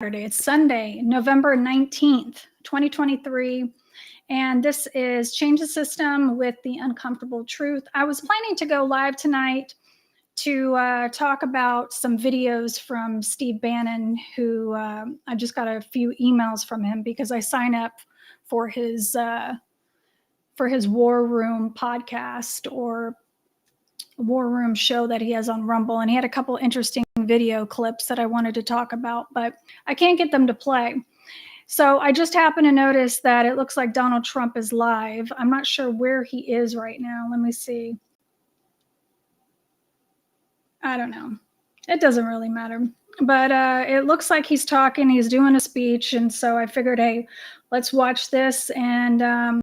It's Sunday, November 19th, 2023. And this is Change the System with the Uncomfortable Truth. I was planning to go live tonight to talk about some videos from Steve Bannon, who I just got a few emails from him because I sign up for his War Room podcast or War Room show that he has on Rumble, and he had a couple interesting video clips that I wanted to talk about, but I can't get them to play. So I just happened to notice that it looks like Donald Trump is live. I'm not sure where he is right now. Let me see. I don't know. It doesn't really matter. But it looks like he's talking. He's doing a speech, and so I figured, hey, let's watch this and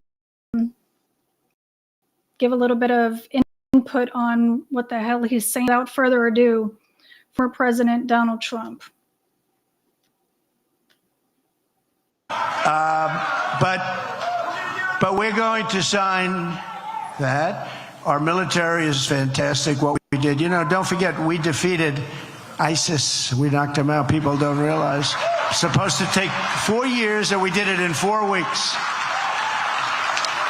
give a little bit of input on what the hell he's saying. Without further ado, for President Donald Trump. But we're going to sign that. Our military is fantastic, what we did. You know, don't forget, we defeated ISIS. We knocked them out. People don't realize. It's supposed to take 4 years, and we did it in 4 weeks.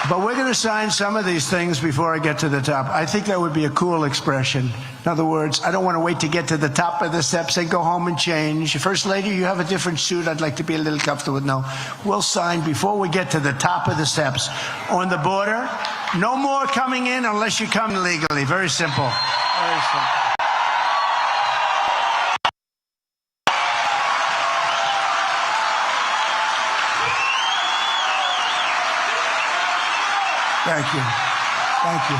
But we're going to sign some of these things before I get to the top. I think that would be a cool expression. In other words, I don't want to wait to get to the top of the steps and go home and change. First Lady, you have a different suit. I'd like to be a little comfortable. No, we'll sign before we get to the top of the steps. On the border, no more coming in unless you come legally. Very simple. Very simple. Thank you. Thank you.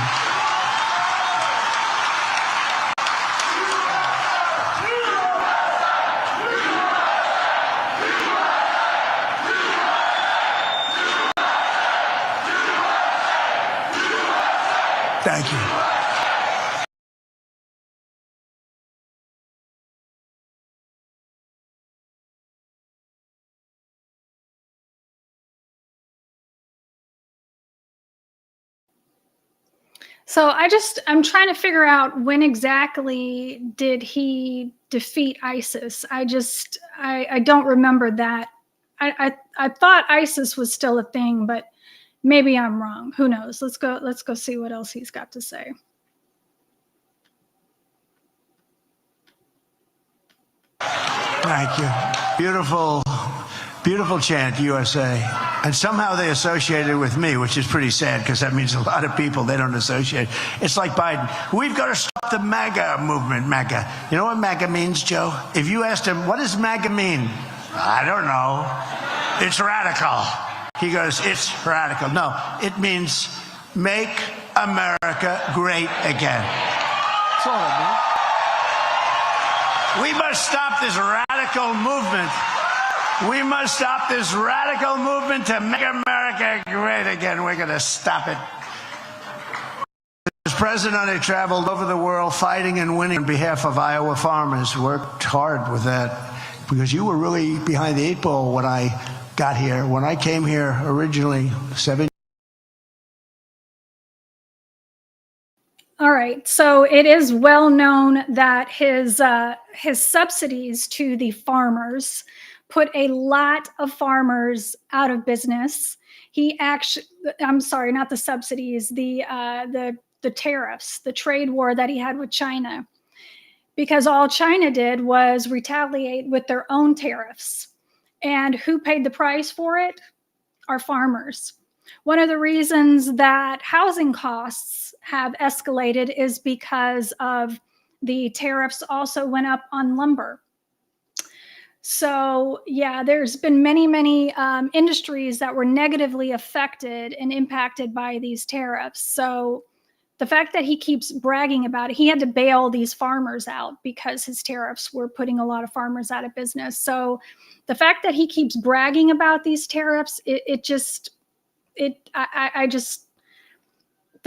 Thank you. So I'm trying to figure out when exactly did he defeat ISIS. I don't remember that. I thought ISIS was still a thing, but maybe I'm wrong. Who knows? Let's go see what else he's got to say. Thank you. Beautiful, beautiful chant, USA. And somehow they associated with me, which is pretty sad because that means a lot of people they don't associate. It's like Biden. We've got to stop the MAGA movement, MAGA. You know what MAGA means, Joe? If you asked him, what does MAGA mean? I don't know. It's radical. He goes, it's radical. No, it means make America great again. That's all it means. We must stop this radical movement. We must stop this radical movement to make America great again. We're going to stop it. As president, I traveled over the world fighting and winning on behalf of Iowa farmers. Worked hard with that because you were really behind the 8 ball when I got here. When I came here originally 7. All right, so it is well known that his subsidies to the farmers put a lot of farmers out of business. I'm sorry, not the subsidies, the tariffs, the trade war that he had with China, because all China did was retaliate with their own tariffs. And who paid the price for it? Our farmers. One of the reasons that housing costs have escalated is because of the tariffs also went up on lumber. So yeah, there's been many industries that were negatively affected and impacted by these tariffs. So the fact that he keeps bragging about it, he had to bail these farmers out because his tariffs were putting a lot of farmers out of business. So the fact that he keeps bragging about these tariffs, the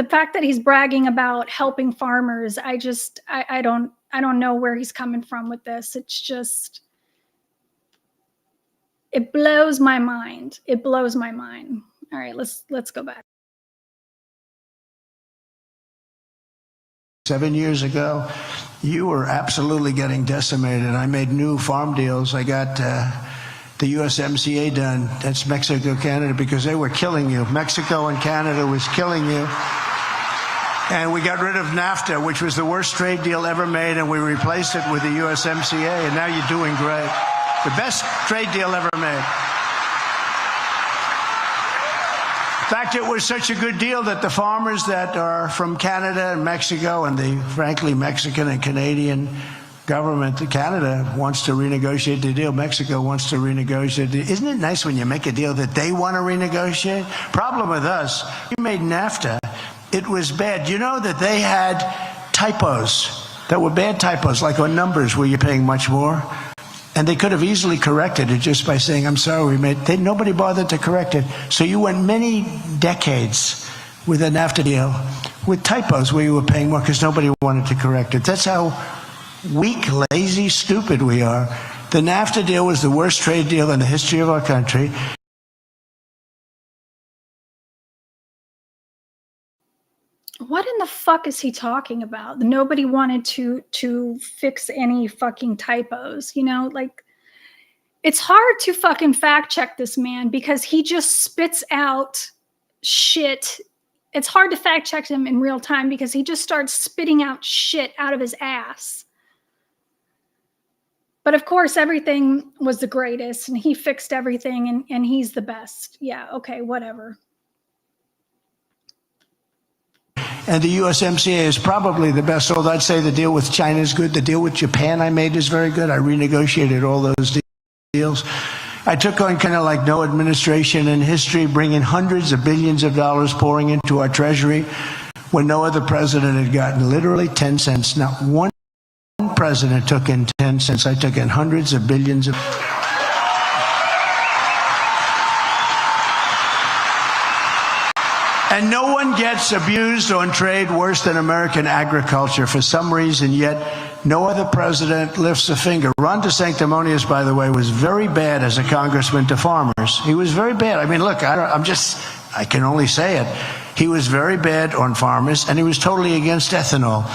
fact that he's bragging about helping farmers, I don't know where he's coming from with this. It's just, it blows my mind. It blows my mind. All right, let's go back. 7 years ago, you were absolutely getting decimated. I made new farm deals. I got the USMCA done. That's Mexico, Canada, because they were killing you. Mexico and Canada was killing you. And we got rid of NAFTA, which was the worst trade deal ever made, and we replaced it with the USMCA, and now you're doing great. The best trade deal ever made. In fact, it was such a good deal that the farmers that are from Canada and Mexico and the, frankly, Mexican and Canadian government, Canada wants to renegotiate the deal. Mexico wants to renegotiate the deal. Isn't it nice when you make a deal that they want to renegotiate? Problem with us, we made NAFTA. It was bad. You know that they had typos that were bad typos, like on numbers where you're paying much more. And they could have easily corrected it just by saying, I'm sorry, nobody bothered to correct it. So you went many decades with a NAFTA deal with typos where you were paying more because nobody wanted to correct it. That's how weak, lazy, stupid we are. The NAFTA deal was the worst trade deal in the history of our country. What in the fuck is he talking about? Nobody wanted to fix any fucking typos, you know? Like, it's hard to fucking fact check this man because he just spits out shit. It's hard to fact check him in real time because he just starts spitting out shit out of his ass. But of course, everything was the greatest and he fixed everything and he's the best. Yeah, okay, whatever. And the USMCA is probably the best. Although I'd say the deal with China is good. The deal with Japan I made is very good. I renegotiated all those deals. I took on kind of like no administration in history, bringing hundreds of billions of dollars pouring into our treasury when no other president had gotten literally 10 cents. Not one president took in 10 cents. I took in hundreds of billions of And no one gets abused on trade worse than American agriculture for some reason, yet no other president lifts a finger. Ron DeSanctimonious, by the way, was very bad as a congressman to farmers. He was very bad. I mean, look, I can only say it. He was very bad on farmers, and he was totally against ethanol.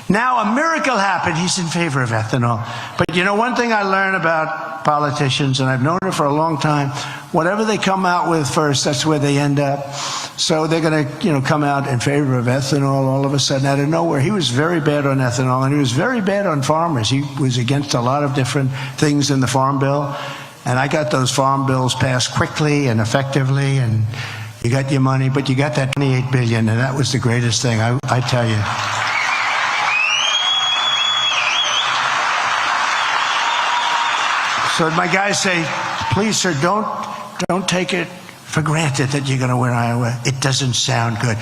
Now a miracle happened. He's in favor of ethanol. But you know, one thing I learned about politicians, and I've known it for a long time, whatever they come out with first, that's where they end up. So they're going to, come out in favor of ethanol all of a sudden out of nowhere. He was very bad on ethanol, and he was very bad on farmers. He was against a lot of different things in the Farm Bill, and I got those farm bills passed quickly and effectively, and you got your money, but you got that $28 billion, and that was the greatest thing, I tell you. So my guys say, please, sir, don't take it for granted that you're going to win Iowa. It doesn't sound good.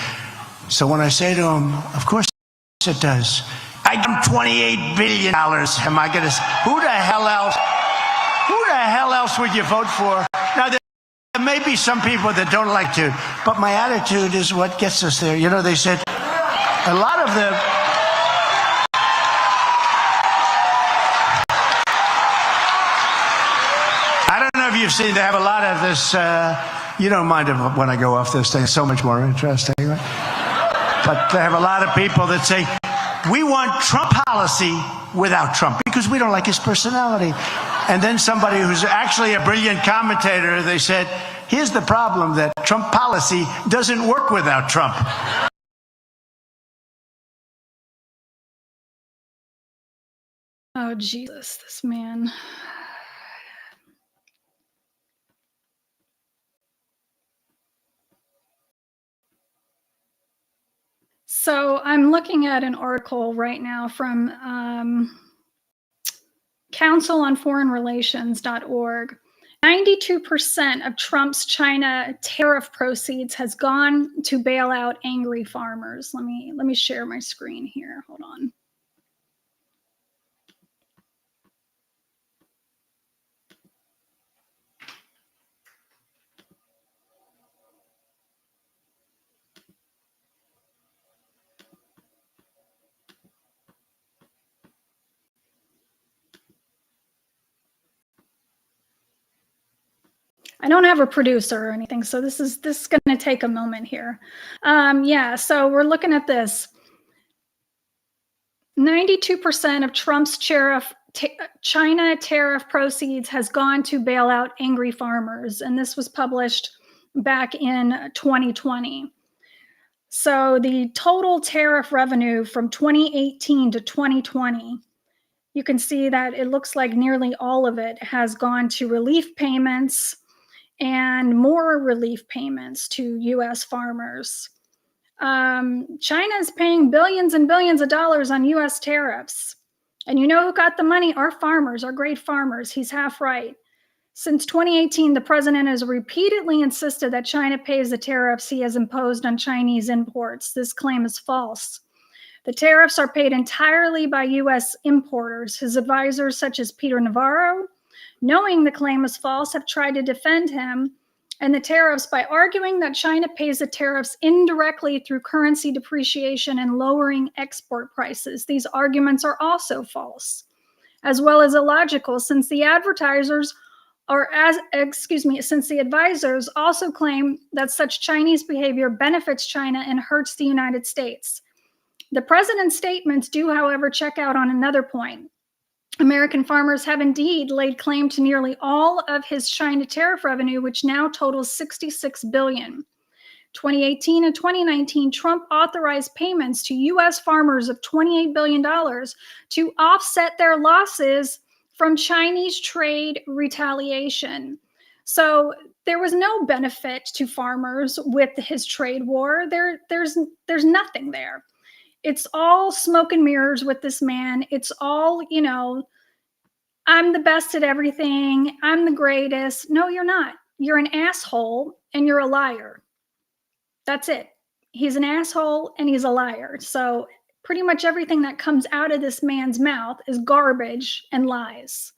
So when I say to them, of course it does. I give them $28 billion. Am I going to? Who the hell else would you vote for? Now there may be some people that don't like to, but my attitude is what gets us there. You know, they said a lot of the. You've seen they have a lot of this, you don't mind when I go off this thing, it's so much more interesting, right? But they have a lot of people that say, we want Trump policy without Trump because we don't like his personality. And then somebody who's actually a brilliant commentator, they said, here's the problem, that Trump policy doesn't work without Trump. Oh, Jesus, this man. So I'm looking at an article right now from councilonforeignrelations.org. 92% of Trump's China tariff proceeds has gone to bail out angry farmers. Let me share my screen here. Hold on. I don't have a producer or anything, so this is going to take a moment here. Yeah, so we're looking at this. 92% of Trump's China tariff proceeds has gone to bail out angry farmers. And this was published back in 2020. So the total tariff revenue from 2018 to 2020, you can see that it looks like nearly all of it has gone to relief payments and more relief payments to US farmers. China is paying billions and billions of dollars on US tariffs. And you know who got the money? Our farmers, our great farmers. He's half right. Since 2018, the president has repeatedly insisted that China pays the tariffs he has imposed on Chinese imports. This claim is false. The tariffs are paid entirely by US importers. His advisors, such as Peter Navarro, knowing the claim is false, have tried to defend him and the tariffs by arguing that China pays the tariffs indirectly through currency depreciation and lowering export prices. These arguments are also false, as well as illogical, since the since the advisors also claim that such Chinese behavior benefits China and hurts the United States. The president's statements do, however, check out on another point. American farmers have indeed laid claim to nearly all of his China tariff revenue, which now totals $66 billion. 2018 and 2019, Trump authorized payments to US farmers of $28 billion to offset their losses from Chinese trade retaliation. So there was no benefit to farmers with his trade war. There's nothing there. It's all smoke and mirrors with this man. It's all, I'm the best at everything. I'm the greatest. No, you're not. You're an asshole and you're a liar. That's it. He's an asshole and he's a liar. So pretty much everything that comes out of this man's mouth is garbage and lies.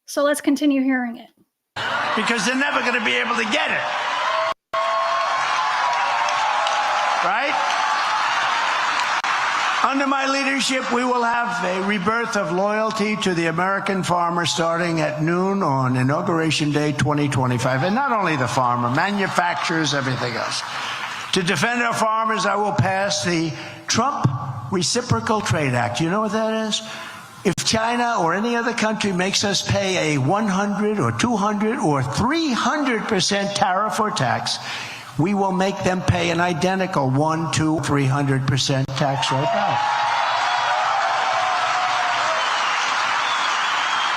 So let's continue hearing it. Because they're never going to be able to get it. Right? Under my leadership, we will have a rebirth of loyalty to the American farmer starting at noon on Inauguration Day 2025. And not only the farmer, manufacturers, everything else. To defend our farmers, I will pass the Trump Reciprocal Trade Act. You know what that is? If China or any other country makes us pay a 100 or 200 or 300% tariff or tax, we will make them pay an identical 1, 2, 300% tax right back.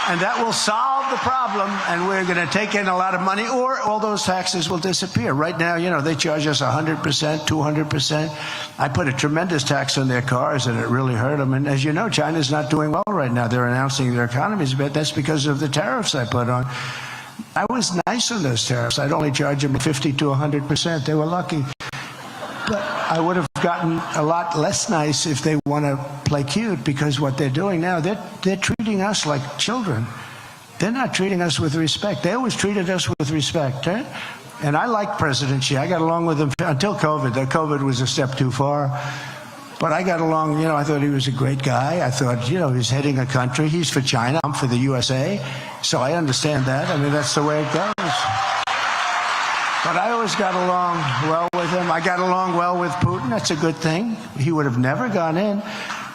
And that will solve the problem, and we're going to take in a lot of money, or all those taxes will disappear. Right now, they charge us 100%, 200%. I put a tremendous tax on their cars, and it really hurt them. And as you know, China's not doing well right now. They're announcing their economy's bad. That's because of the tariffs I put on. I was nice on those tariffs. I'd only charge them 50 to 100%. They were lucky. But I would have gotten a lot less nice if they want to play cute, because what they're doing now, they're treating us like children. They're not treating us with respect. They always treated us with respect. Eh? And I like President Xi. I got along with him until COVID. COVID was a step too far. But I got along, I thought he was a great guy. I thought, he's heading a country. He's for China. I'm for the USA. So I understand that. I mean, that's the way it goes. But I always got along well with him. I got along well with Putin. That's a good thing. He would have never gone in.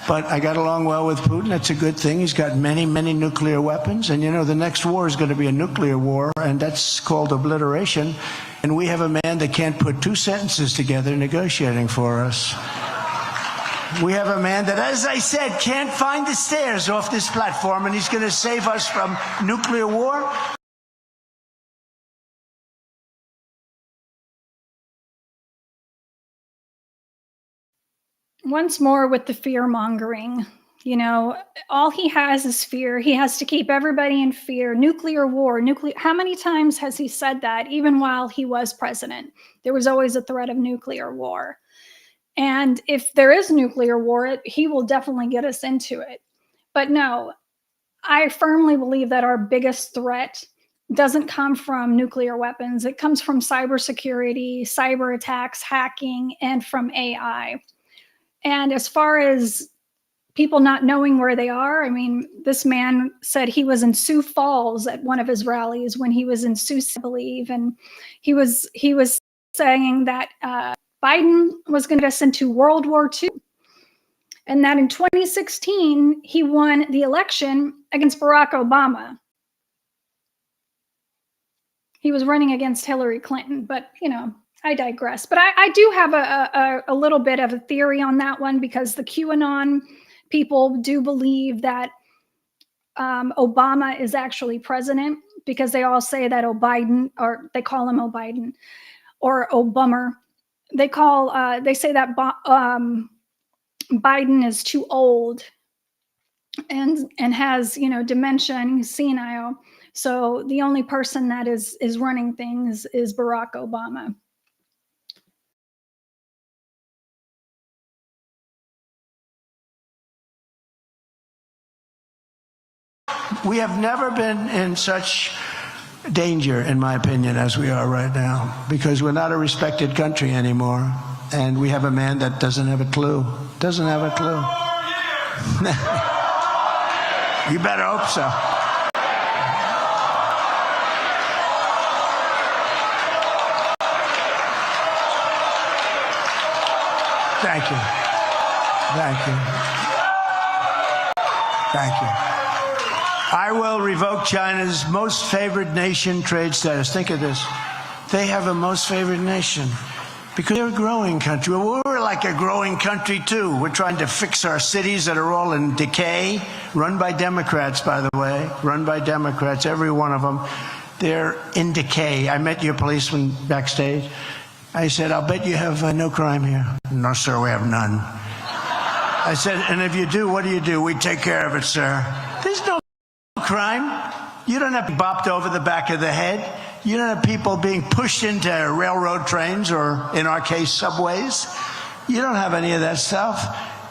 But I got along well with Putin. That's a good thing. He's got many, many nuclear weapons. And, the next war is going to be a nuclear war, and that's called obliteration. And we have a man that can't put two sentences together negotiating for us. We have a man that, as I said, can't find the stairs off this platform, and he's going to save us from nuclear war. Once more with the fear mongering. All he has is fear. He has to keep everybody in fear. Nuclear war, how many times has he said that, even while he was president? There was always a threat of nuclear war. And if there is nuclear war, he will definitely get us into it. But no, I firmly believe that our biggest threat doesn't come from nuclear weapons. It comes from cybersecurity, cyber attacks, hacking, and from AI. And as far as people not knowing where they are, this man said he was in Sioux Falls at one of his rallies when he was in Sioux, I believe, and he was saying that Biden was going to get us into World War II. and that in 2016, he won the election against Barack Obama. He was running against Hillary Clinton, but I digress. But I do have a little bit of a theory on that one, because the QAnon people do believe that Obama is actually president, because they all say that O'Biden, or they call him O'Biden or Obama. They say that Biden is too old and has dementia and he's senile. So the only person that is running things is Barack Obama. We have never been in such danger, in my opinion, as we are right now, because we're not a respected country anymore, and we have a man that doesn't have a clue. Doesn't have a clue. You better hope so. Thank you. Thank you. Thank you. I will revoke China's most favored nation trade status. Think of this. They have a most favored nation because they're a growing country. Well, we're like a growing country, too. We're trying to fix our cities that are all in decay, run by Democrats, by the way, run by Democrats, every one of them. They're in decay. I met your policeman backstage. I said, I'll bet you have no crime here. No, sir, we have none. I said, and if you do, what do? We take care of it, sir. There's no crime. You don't have bopped over the back of the head. You don't have people being pushed into railroad trains or, in our case, subways. You don't have any of that stuff.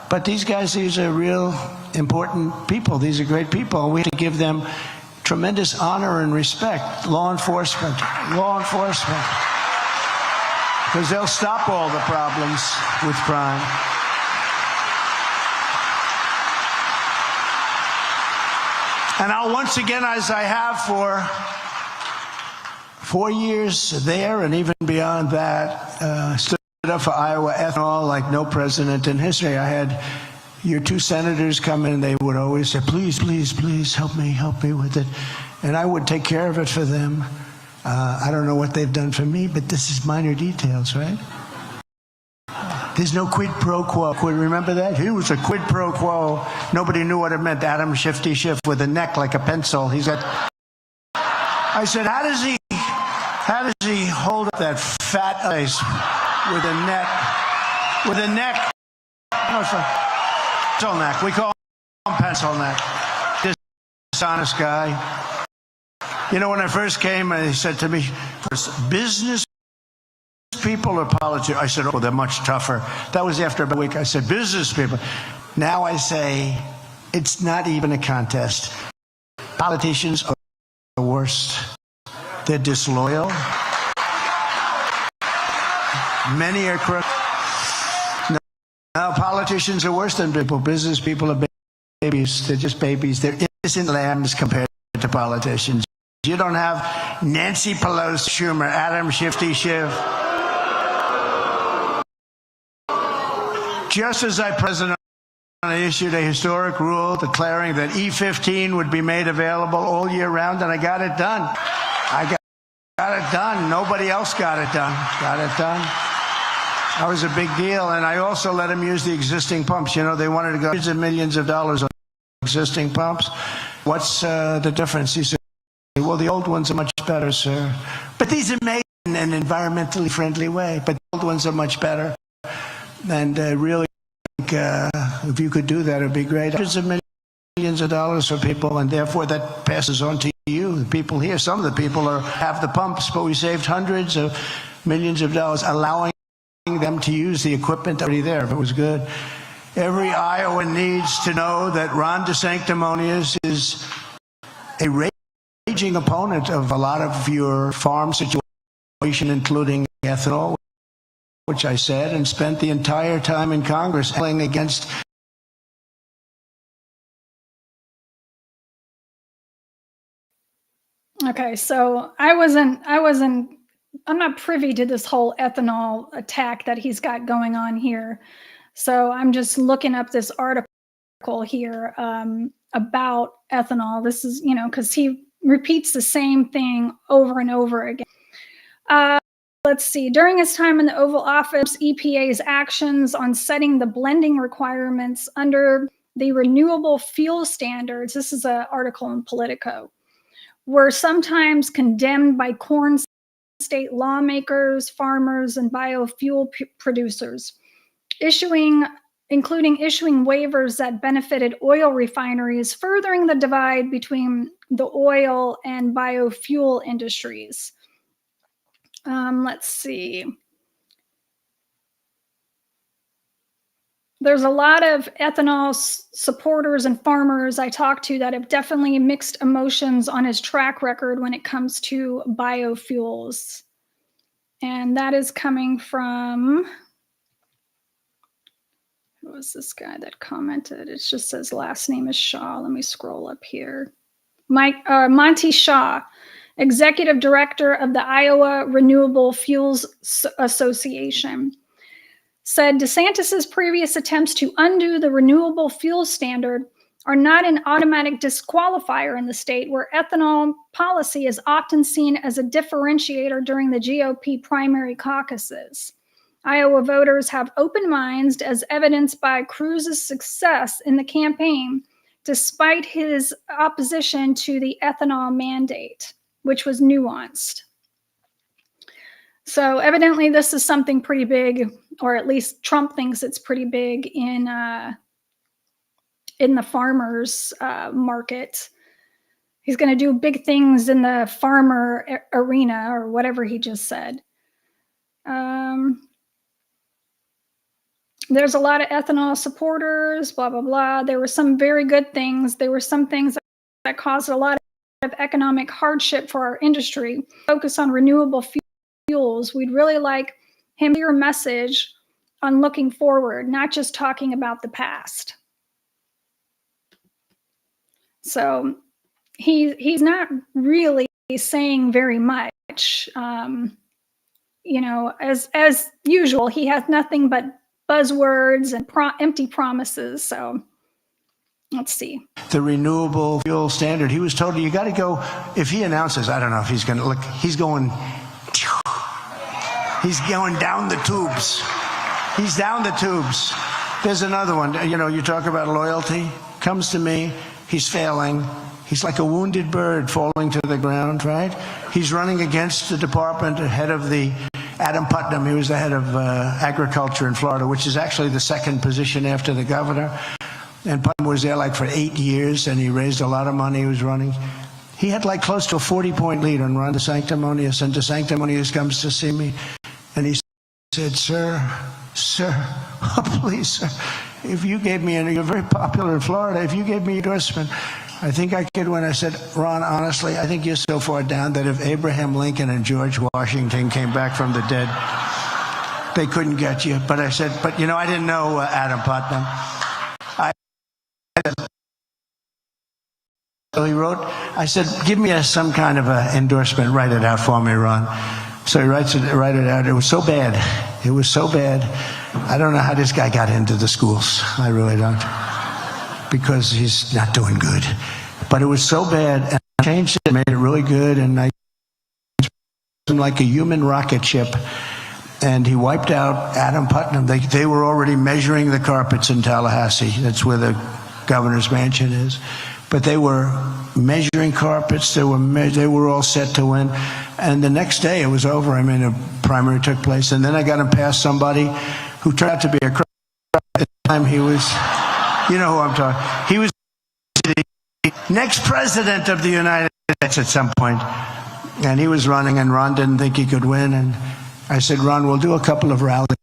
But these guys, these are real important people. These are great people. And we have to give them tremendous honor and respect. Law enforcement. Because they'll stop all the problems with crime. And I'll once again, as I have for 4 years there and even beyond that, stood up for Iowa ethanol like no president in history. I had your two senators come in, they would always say, please, please, please help me with it. And I would take care of it for them. I don't know what they've done for me, but this is minor details, right? There's no quid pro quo. Remember that? He was a quid pro quo. Nobody knew what it meant. Adam Shifty Schiff with a neck like a pencil. He's got. I said, how does he hold up that fat face with a neck? With a neck? No, it's a pencil neck. We call him pencil neck. Dishonest guy. You know, when I first came, he said to me, business people or politicians? I said, oh, they're much tougher. That was after about a week. I said, business people. Now I say, it's not even a contest. Politicians are the worst. They're disloyal. Many are crooked. No, politicians are worse than people. Business people are babies. They're just babies. They're innocent lambs compared to politicians. You don't have Nancy Pelosi, Schumer, Adam Shifty Schiff. Just as President issued a historic rule declaring that E15 would be made available all year round, and I got it done. I got it done. Nobody else got it done. Got it done. That was a big deal. And I also let them use the existing pumps. You know, they wanted to go hundreds of millions of dollars on existing pumps. What's the difference? He said, well, the old ones are much better, sir. But these are made in an environmentally friendly way. But the old ones are much better. And really, if you could do that, it would be great. Hundreds of millions of dollars for people, and therefore that passes on to you, the people here. Some of the people have the pumps, but we saved hundreds of millions of dollars, allowing them to use the equipment already there. If it was good. Every Iowan needs to know that Ron DeSanctimonious is a raging opponent of a lot of your farm situation, including ethanol, which I said, and spent the entire time in Congress against. Okay, so I'm not privy to this whole ethanol attack that he's got going on here. So I'm just looking up this article here about ethanol. This is, because he repeats the same thing over and over again. Let's see. During his time in the Oval Office, EPA's actions on setting the blending requirements under the renewable fuel standards, this is an article in Politico, were sometimes condemned by corn state lawmakers, farmers, and biofuel producers, including issuing waivers that benefited oil refineries, furthering the divide between the oil and biofuel industries. Let's see. There's a lot of ethanol supporters and farmers I talked to that have definitely mixed emotions on his track record when it comes to biofuels. And that is coming from, who was this guy that commented? It just says last name is Shaw. Let me scroll up here. Monty Shaw, Executive Director of the Iowa Renewable Fuels Association, said DeSantis's previous attempts to undo the renewable fuel standard are not an automatic disqualifier in the state, where ethanol policy is often seen as a differentiator during the GOP primary caucuses. Iowa voters have open minds, as evidenced by Cruz's success in the campaign, despite his opposition to the ethanol mandate, which was nuanced. So evidently this is something pretty big, or at least Trump thinks it's pretty big in the farmers market. He's going to do big things in the farmer arena, or whatever he just said. There's a lot of ethanol supporters, blah, blah, blah. There were some very good things. There were some things that caused a lot of economic hardship for our industry. Focus on renewable fuels. We'd really like him to hear a message on looking forward, not just talking about the past. So he's not really saying very much. As usual, he has nothing but buzzwords and empty promises. So let's see. The renewable fuel standard, he was told, you got to go, if he announces, I don't know if he's going to look, he's going down the tubes. He's down the tubes. There's another one. You talk about loyalty. Comes to me. He's failing. He's like a wounded bird falling to the ground, right? He's running against the department, head of the Adam Putnam. He was the head of agriculture in Florida, which is actually the second position after the governor. And Putnam was there like for 8 years, and he raised a lot of money. He was running. He had like close to a 40-point lead on Ron DeSanctimonious, and DeSanctimonious comes to see me, and he said, sir, oh, please, sir, if you gave me, and you're very popular in Florida, if you gave me endorsement, I think I could win. I said, Ron, honestly, I think you're so far down that if Abraham Lincoln and George Washington came back from the dead, they couldn't get you. But I said, I didn't know Adam Putnam. So he wrote, I said, give me some kind of an endorsement, write it out for me, Ron. So he write it out. It was so bad. It was so bad. I don't know how this guy got into the schools. I really don't. Because he's not doing good. But it was so bad, and I changed it, made it really good, and I him like a human rocket ship. And he wiped out Adam Putnam. They were already measuring the carpets in Tallahassee. That's where the governor's mansion is. But they were measuring carpets. They were all set to win. And the next day it was over. I mean, a primary took place. And then I got him past somebody who turned out to be a crowd. At the time he was, you know who I'm talking. He was the next president of the United States at some point. And he was running, and Ron didn't think he could win. And I said, Ron, we'll do a couple of rallies,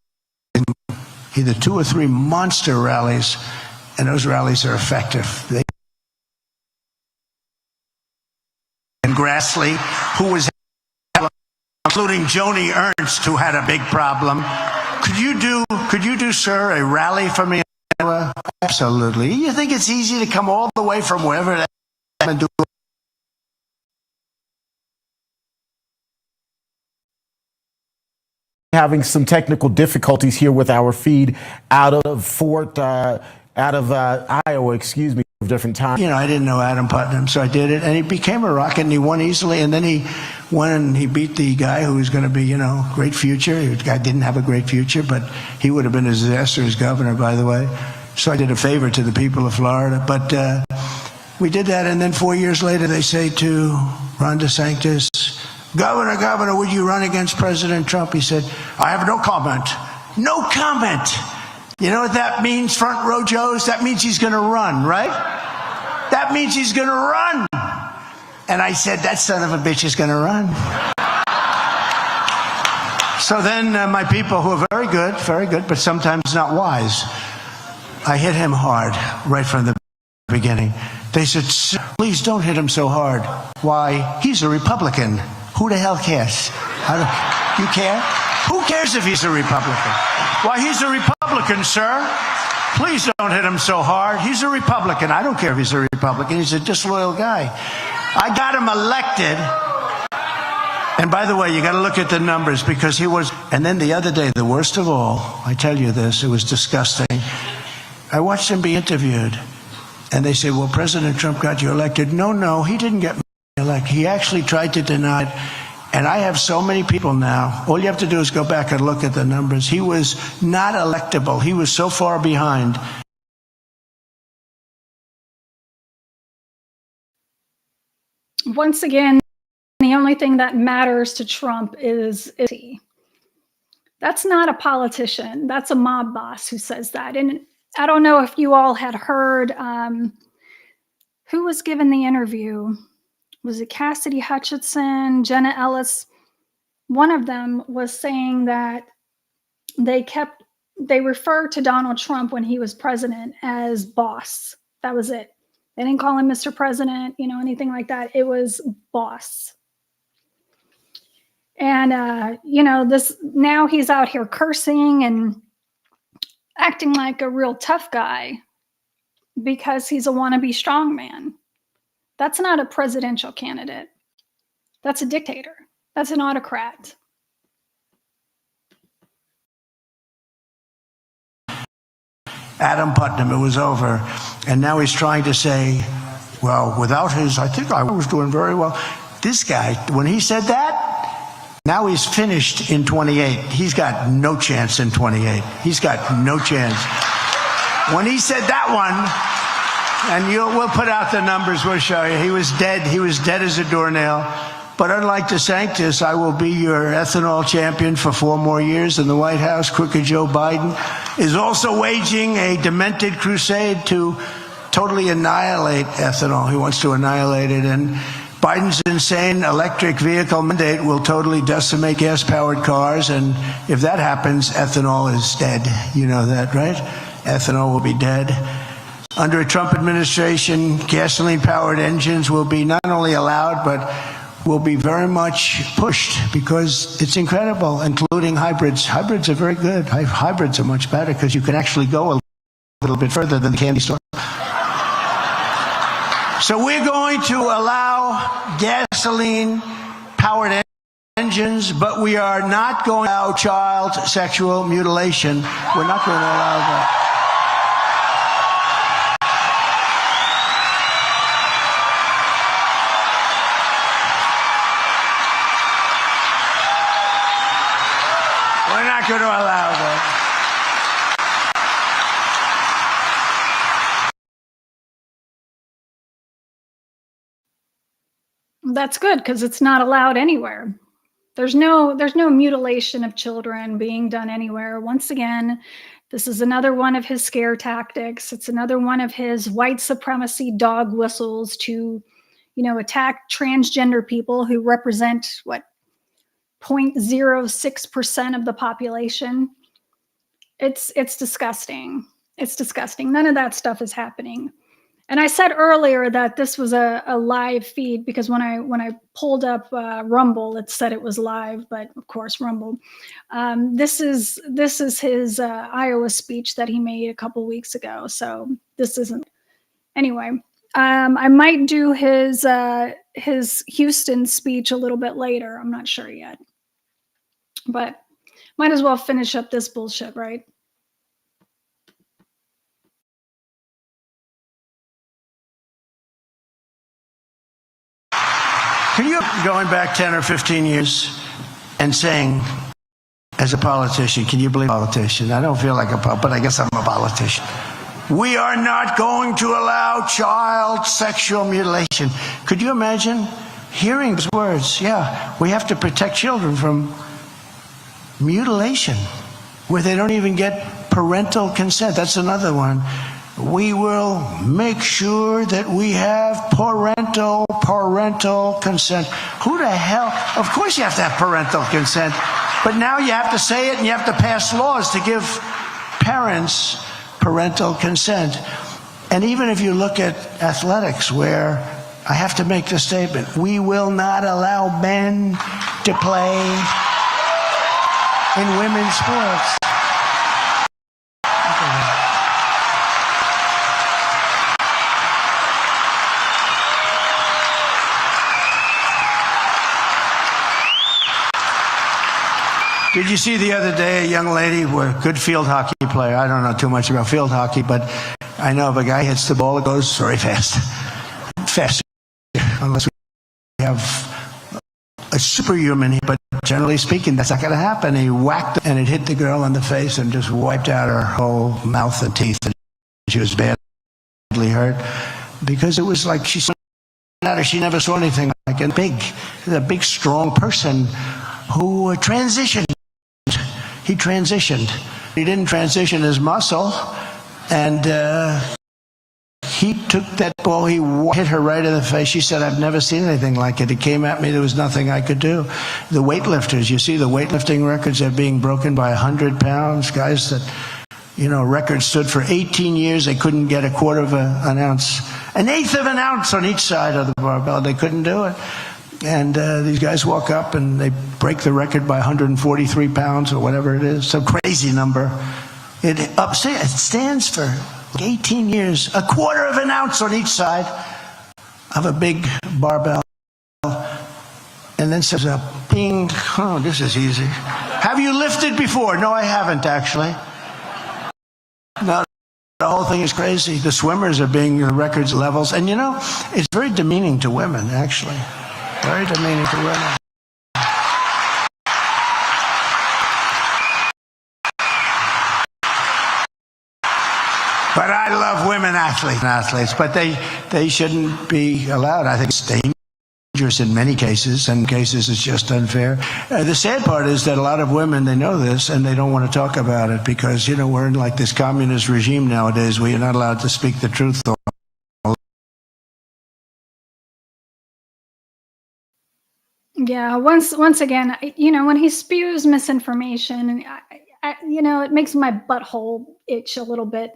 either 2 or 3 monster rallies, and those rallies are effective. And Grassley, who was, including Joni Ernst, who had a big problem. Could you do, sir, a rally for me? Absolutely. You think it's easy to come all the way from wherever that and do having some technical difficulties here with our feed out of Iowa, excuse me, of different times. You know, I didn't know Adam Putnam, so I did it, and he became a rocket, and he won easily, and then he won and he beat the guy who was going to be, you know, great future. The guy didn't have a great future, but he would have been a disaster as governor, by the way. So I did a favor to the people of Florida, but we did that, and then 4 years later, they say to Ron DeSantis, Governor, would you run against President Trump? He said, I have no comment. No comment. You know what that means, front row Joes? That means he's going to run, right? That means he's going to run. And I said, that son of a bitch is going to run. So then my people, who are very good, but sometimes not wise, I hit him hard right from the beginning. They said, please don't hit him so hard. Why? He's a Republican. Who the hell cares? You care? Who cares if he's a Republican? Why, he's a Republican, sir. Please don't hit him so hard. He's a Republican. I don't care if he's a Republican. He's a disloyal guy. I got him elected. And by the way, you got to look at the numbers because he was. And then the other day, the worst of all, I tell you this, it was disgusting. I watched him be interviewed. And they say, well, President Trump got you elected. No, he didn't get me elected. He actually tried to deny it. And I have so many people now. All you have to do is go back and look at the numbers. He was not electable. He was so far behind. Once again, the only thing that matters to Trump is he. That's not a politician. That's a mob boss who says that. And I don't know if you all had heard who was given the interview. Was it Cassidy Hutchinson, Jenna Ellis? One of them was saying that they referred to Donald Trump when he was president as boss. That was it. They didn't call him Mr. President, you know, anything like that. It was boss. And, you know, now he's out here cursing and acting like a real tough guy because he's a wannabe strongman. That's not a presidential candidate. That's a dictator. That's an autocrat. Adam Putnam, it was over. And now he's trying to say, well, without his, I think I was doing very well. This guy, when he said that, now he's finished in 28. He's got no chance in 28. He's got no chance. When he said that one, and we'll put out the numbers, we'll show you. He was dead. He was dead as a doornail. But unlike DeSantis, I will be your ethanol champion for 4 more years in the White House. Crooked Joe Biden is also waging a demented crusade to totally annihilate ethanol. He wants to annihilate it. And Biden's insane electric vehicle mandate will totally decimate gas-powered cars. And if that happens, ethanol is dead. You know that, right? Ethanol will be dead. Under a Trump administration, gasoline-powered engines will be not only allowed, but will be very much pushed because it's incredible, including hybrids. Hybrids are very good. Hybrids are much better because you can actually go a little bit further than the candy store. So we're going to allow gasoline-powered engines, but we are not going to allow child sexual mutilation. We're not going to allow that. We're not going to allow that. That's good because it's not allowed anywhere. There's no mutilation of children being done anywhere. Once again, this is another one of his scare tactics. It's another one of his white supremacy dog whistles to, you know, attack transgender people who represent what, 0.06% of the population. It's disgusting. It's disgusting. None of that stuff is happening. And I said earlier that this was a live feed because when I pulled up Rumble, it said it was live, but of course Rumble. This is his Iowa speech that he made a couple weeks ago. So this isn't. Anyway, I might do his Houston speech a little bit later. I'm not sure yet. But Might as well finish up this bullshit, right? Can you, going back 10 or 15 years and saying, as a politician, can you believe a politician? I don't feel like but I guess I'm a politician. We are not going to allow child sexual mutilation. Could you imagine hearing those words? Yeah, we have to protect children from mutilation, where they don't even get parental consent. That's another one. We will make sure that we have parental consent. Who the hell? Of course you have to have parental consent. But now you have to say it and you have to pass laws to give parents parental consent. And even if you look at athletics, where I have to make the statement, we will not allow men to play in women's sports. Did you see the other day a young lady, a good field hockey player? I don't know too much about field hockey, but I know if a guy hits the ball, it goes very fast. Faster, unless we have a superhuman. But generally speaking, that's not going to happen. He whacked and it hit the girl in the face and just wiped out her whole mouth and teeth. And she was badly hurt because it was like she never saw anything like it. A big, strong person who transitioned. He transitioned. He didn't transition his muscle, and he took that ball, he hit her right in the face. She said, I've never seen anything like it. It came at me, there was nothing I could do. The weightlifters, you see the weightlifting records are being broken by 100 pounds. Guys that, records stood for 18 years, they couldn't get a quarter of an ounce, an eighth of an ounce on each side of the barbell. They couldn't do it. And these guys walk up and they break the record by 143 pounds or whatever it is, some crazy number. It stands for 18 years, a quarter of an ounce on each side of a big barbell. And then says a ping, oh, this is easy. Have you lifted before? No, I haven't actually. No, the whole thing is crazy. The swimmers are being the records levels. And it's very demeaning to women, actually. Very demeaning to women. But I love women athletes, but they shouldn't be allowed. I think it's dangerous in many cases, and in cases it's just unfair. The sad part is that a lot of women, they know this, and they don't want to talk about it because, we're in like this communist regime nowadays where you're not allowed to speak the truth. Yeah, once again, when he spews misinformation, it makes my butthole itch a little bit.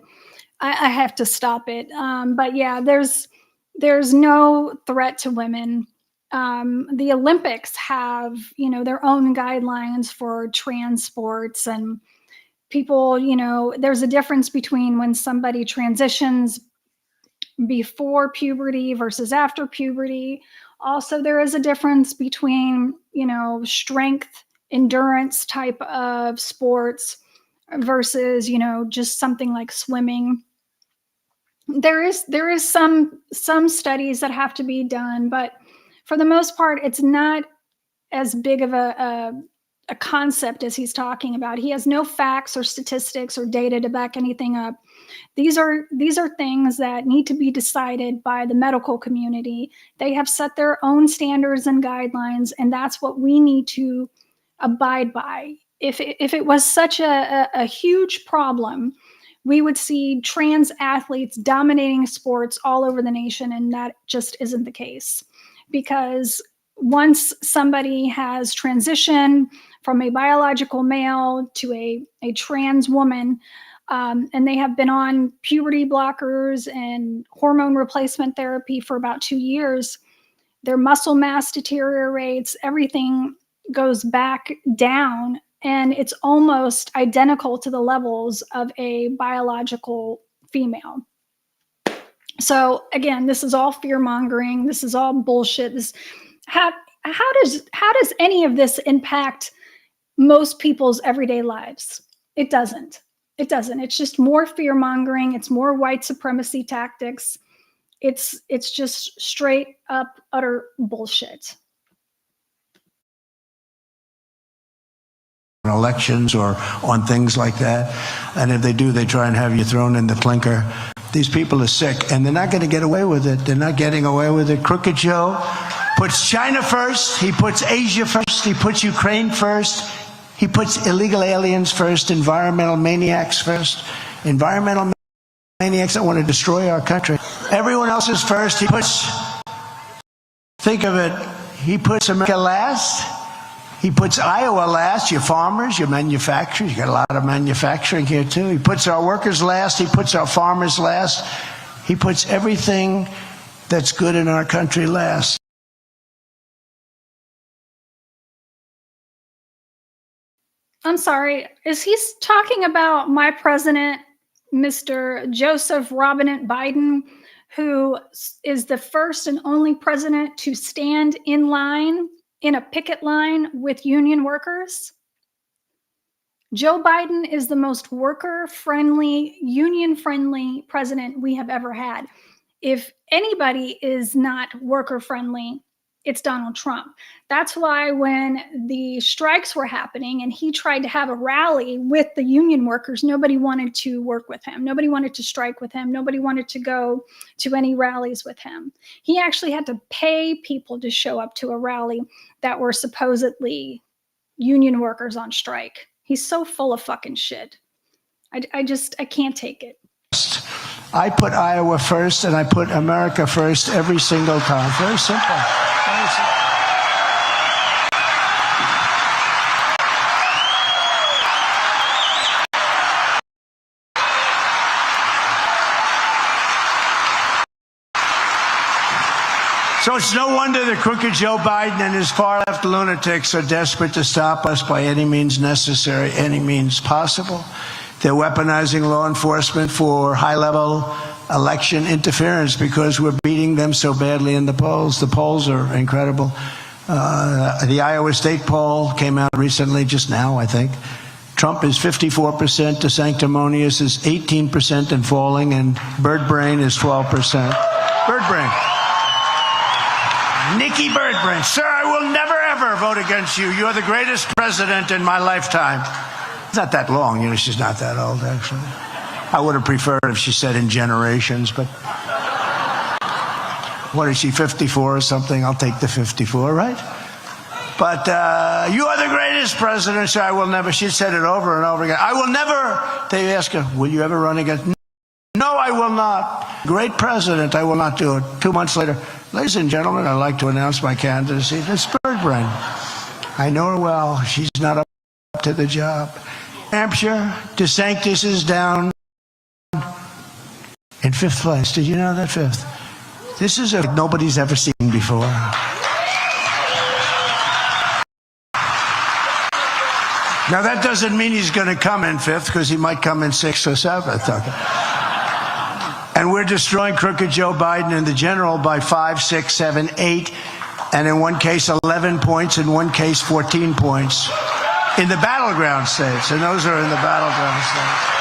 I have to stop it. But yeah, there's no threat to women. The Olympics have, their own guidelines for trans sports, and people, there's a difference between when somebody transitions before puberty versus after puberty. Also, there is a difference between, strength, endurance type of sports versus, just something like swimming. There is some studies that have to be done, but for the most part, it's not as big of a concept as he's talking about. He has no facts or statistics or data to back anything up. These are things that need to be decided by the medical community. They have set their own standards and guidelines, and that's what we need to abide by. If it was such a huge problem, we would see trans athletes dominating sports all over the nation, and that just isn't the case. Because once somebody has transitioned from a biological male to a trans woman, and they have been on puberty blockers and hormone replacement therapy for about 2 years, their muscle mass deteriorates, everything goes back down, and it's almost identical to the levels of a biological female. So again, this is all fear mongering. This is all bullshit. How does any of this impact most people's everyday lives. It doesn't. It doesn't. It's just more fear mongering. It's more white supremacy tactics. It's just straight up utter bullshit. Elections or on things like that. And if they do, they try and have you thrown in the clinker. These people are sick, and they're not going to get away with it. They're not getting away with it. Crooked Joe puts China first. He puts Asia first. He puts Ukraine first. He puts illegal aliens first. Environmental maniacs first. Environmental maniacs that want to destroy our country. Everyone else is first. He puts, think of it, he puts America last. He puts Iowa last, your farmers, your manufacturers. You got a lot of manufacturing here too. He puts our workers last. He puts our farmers last. He puts everything that's good in our country last. I'm sorry, is he talking about my president, Mr. Joseph Robinette Biden, who is the first and only president to stand in line, in a picket line with union workers? Joe Biden is the most worker-friendly, union-friendly president we have ever had. If anybody is not worker-friendly, it's Donald Trump. That's why when the strikes were happening and he tried to have a rally with the union workers, nobody wanted to work with him. Nobody wanted to strike with him. Nobody wanted to go to any rallies with him. He actually had to pay people to show up to a rally that were supposedly union workers on strike. He's so full of fucking shit. I can't take it. I put Iowa first and I put America first every single time. Very simple. Very simple. So it's no wonder that crooked Joe Biden and his far-left lunatics are desperate to stop us by any means necessary, any means possible. They're weaponizing law enforcement for high-level election interference because we're beating them so badly in the polls. The polls are incredible. The Iowa State poll came out recently, just now, I think. Trump is 54%, DeSanctimonious is 18% and falling, and Bird Brain is 12%. Bird Brain. Nikki Birdbrain, sir, I will never ever vote against you. You're the greatest president in my lifetime. It's not that long, she's not that old, actually. I would have preferred if she said in generations, but what is she, 54 or something? I'll take the 54, right? But you are the greatest president, sir, I will never. She said it over and over again. I will never. They ask her, will you ever run against? No, I will not. Great president, I will not do it. 2 months later, ladies and gentlemen, I'd like to announce my candidacy. It's Birdbrain. I know her well. She's not up to the job. Hampshire, DeSantis is down in 5th place. Did you know that? 5th. This is a nobody's ever seen before. Now, that doesn't mean he's going to come in 5th, because he might come in 6th or 7th. Okay. And we're destroying crooked Joe Biden in the general by 5, 6, 7, 8, and in one case 11 points, in one case 14 points in the battleground states, and those are in the battleground states.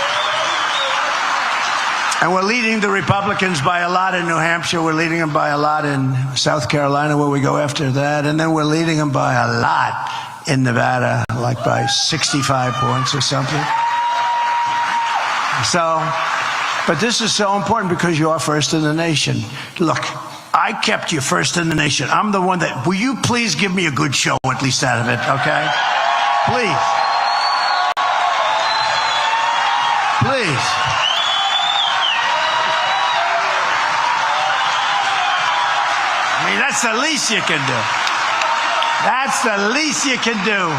And we're leading the Republicans by a lot in New Hampshire. We're leading them by a lot in South Carolina, where we go after that, and then we're leading them by a lot in Nevada, like by 65 points or something. So. But this is so important because you are first in the nation. Look, I kept you first in the nation. I'm the one that, will you please give me a good show at least out of it, okay? Please. Please. I mean, that's the least you can do. That's the least you can do.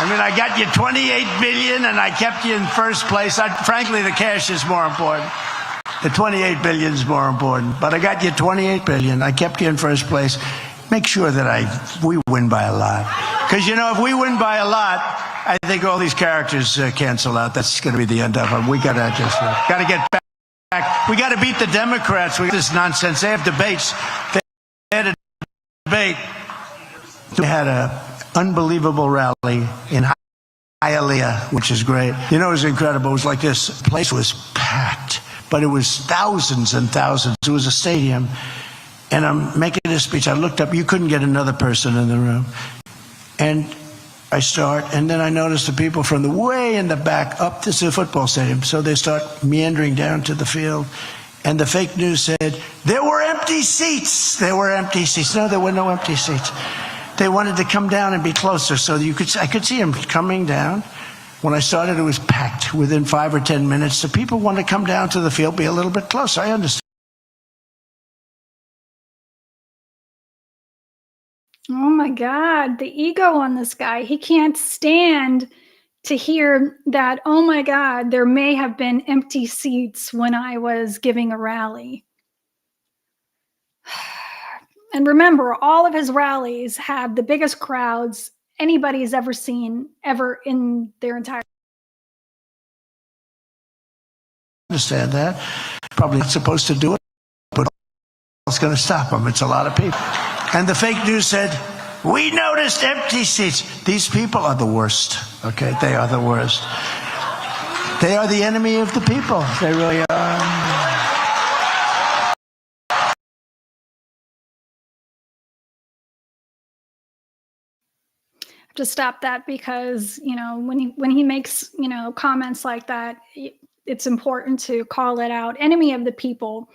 I mean, I got you 28 billion and I kept you in first place. Frankly, the cash is more important. The 28 billion is more important. But I got you 28 billion. I kept you in first place. Make sure that we win by a lot. Because, if we win by a lot, I think all these characters cancel out. That's going to be the end of them. We got to get back. We got to beat the Democrats with this nonsense. They have debates. They had a debate. They had a unbelievable rally in Hialeah, which is great. You know, it was incredible. It was like this place was packed, but it was thousands and thousands. It was a stadium. And I'm making this speech. I looked up. You couldn't get another person in the room. And I start, and then I notice the people from the way in the back up. This is a football stadium. So they start meandering down to the field. And the fake news said, there were empty seats. There were empty seats. No, there were no empty seats. They wanted to come down and be closer. So I could see them coming down. When I started, it was packed within 5 or 10 minutes. The people want to come down to the field, be a little bit closer. I understand. Oh my God, the ego on this guy. He can't stand to hear that, oh my God, there may have been empty seats when I was giving a rally. And remember, all of his rallies have the biggest crowds anybody's ever seen ever in their entire. Understand that. Probably not supposed to do it, but what's going to stop them? It's a lot of people. And the fake news said, we noticed empty seats. These people are the worst. Okay, they are the worst. They are the enemy of the people. They really are. To stop that, because when he makes comments like that, it's important to call it out. Enemy of the people.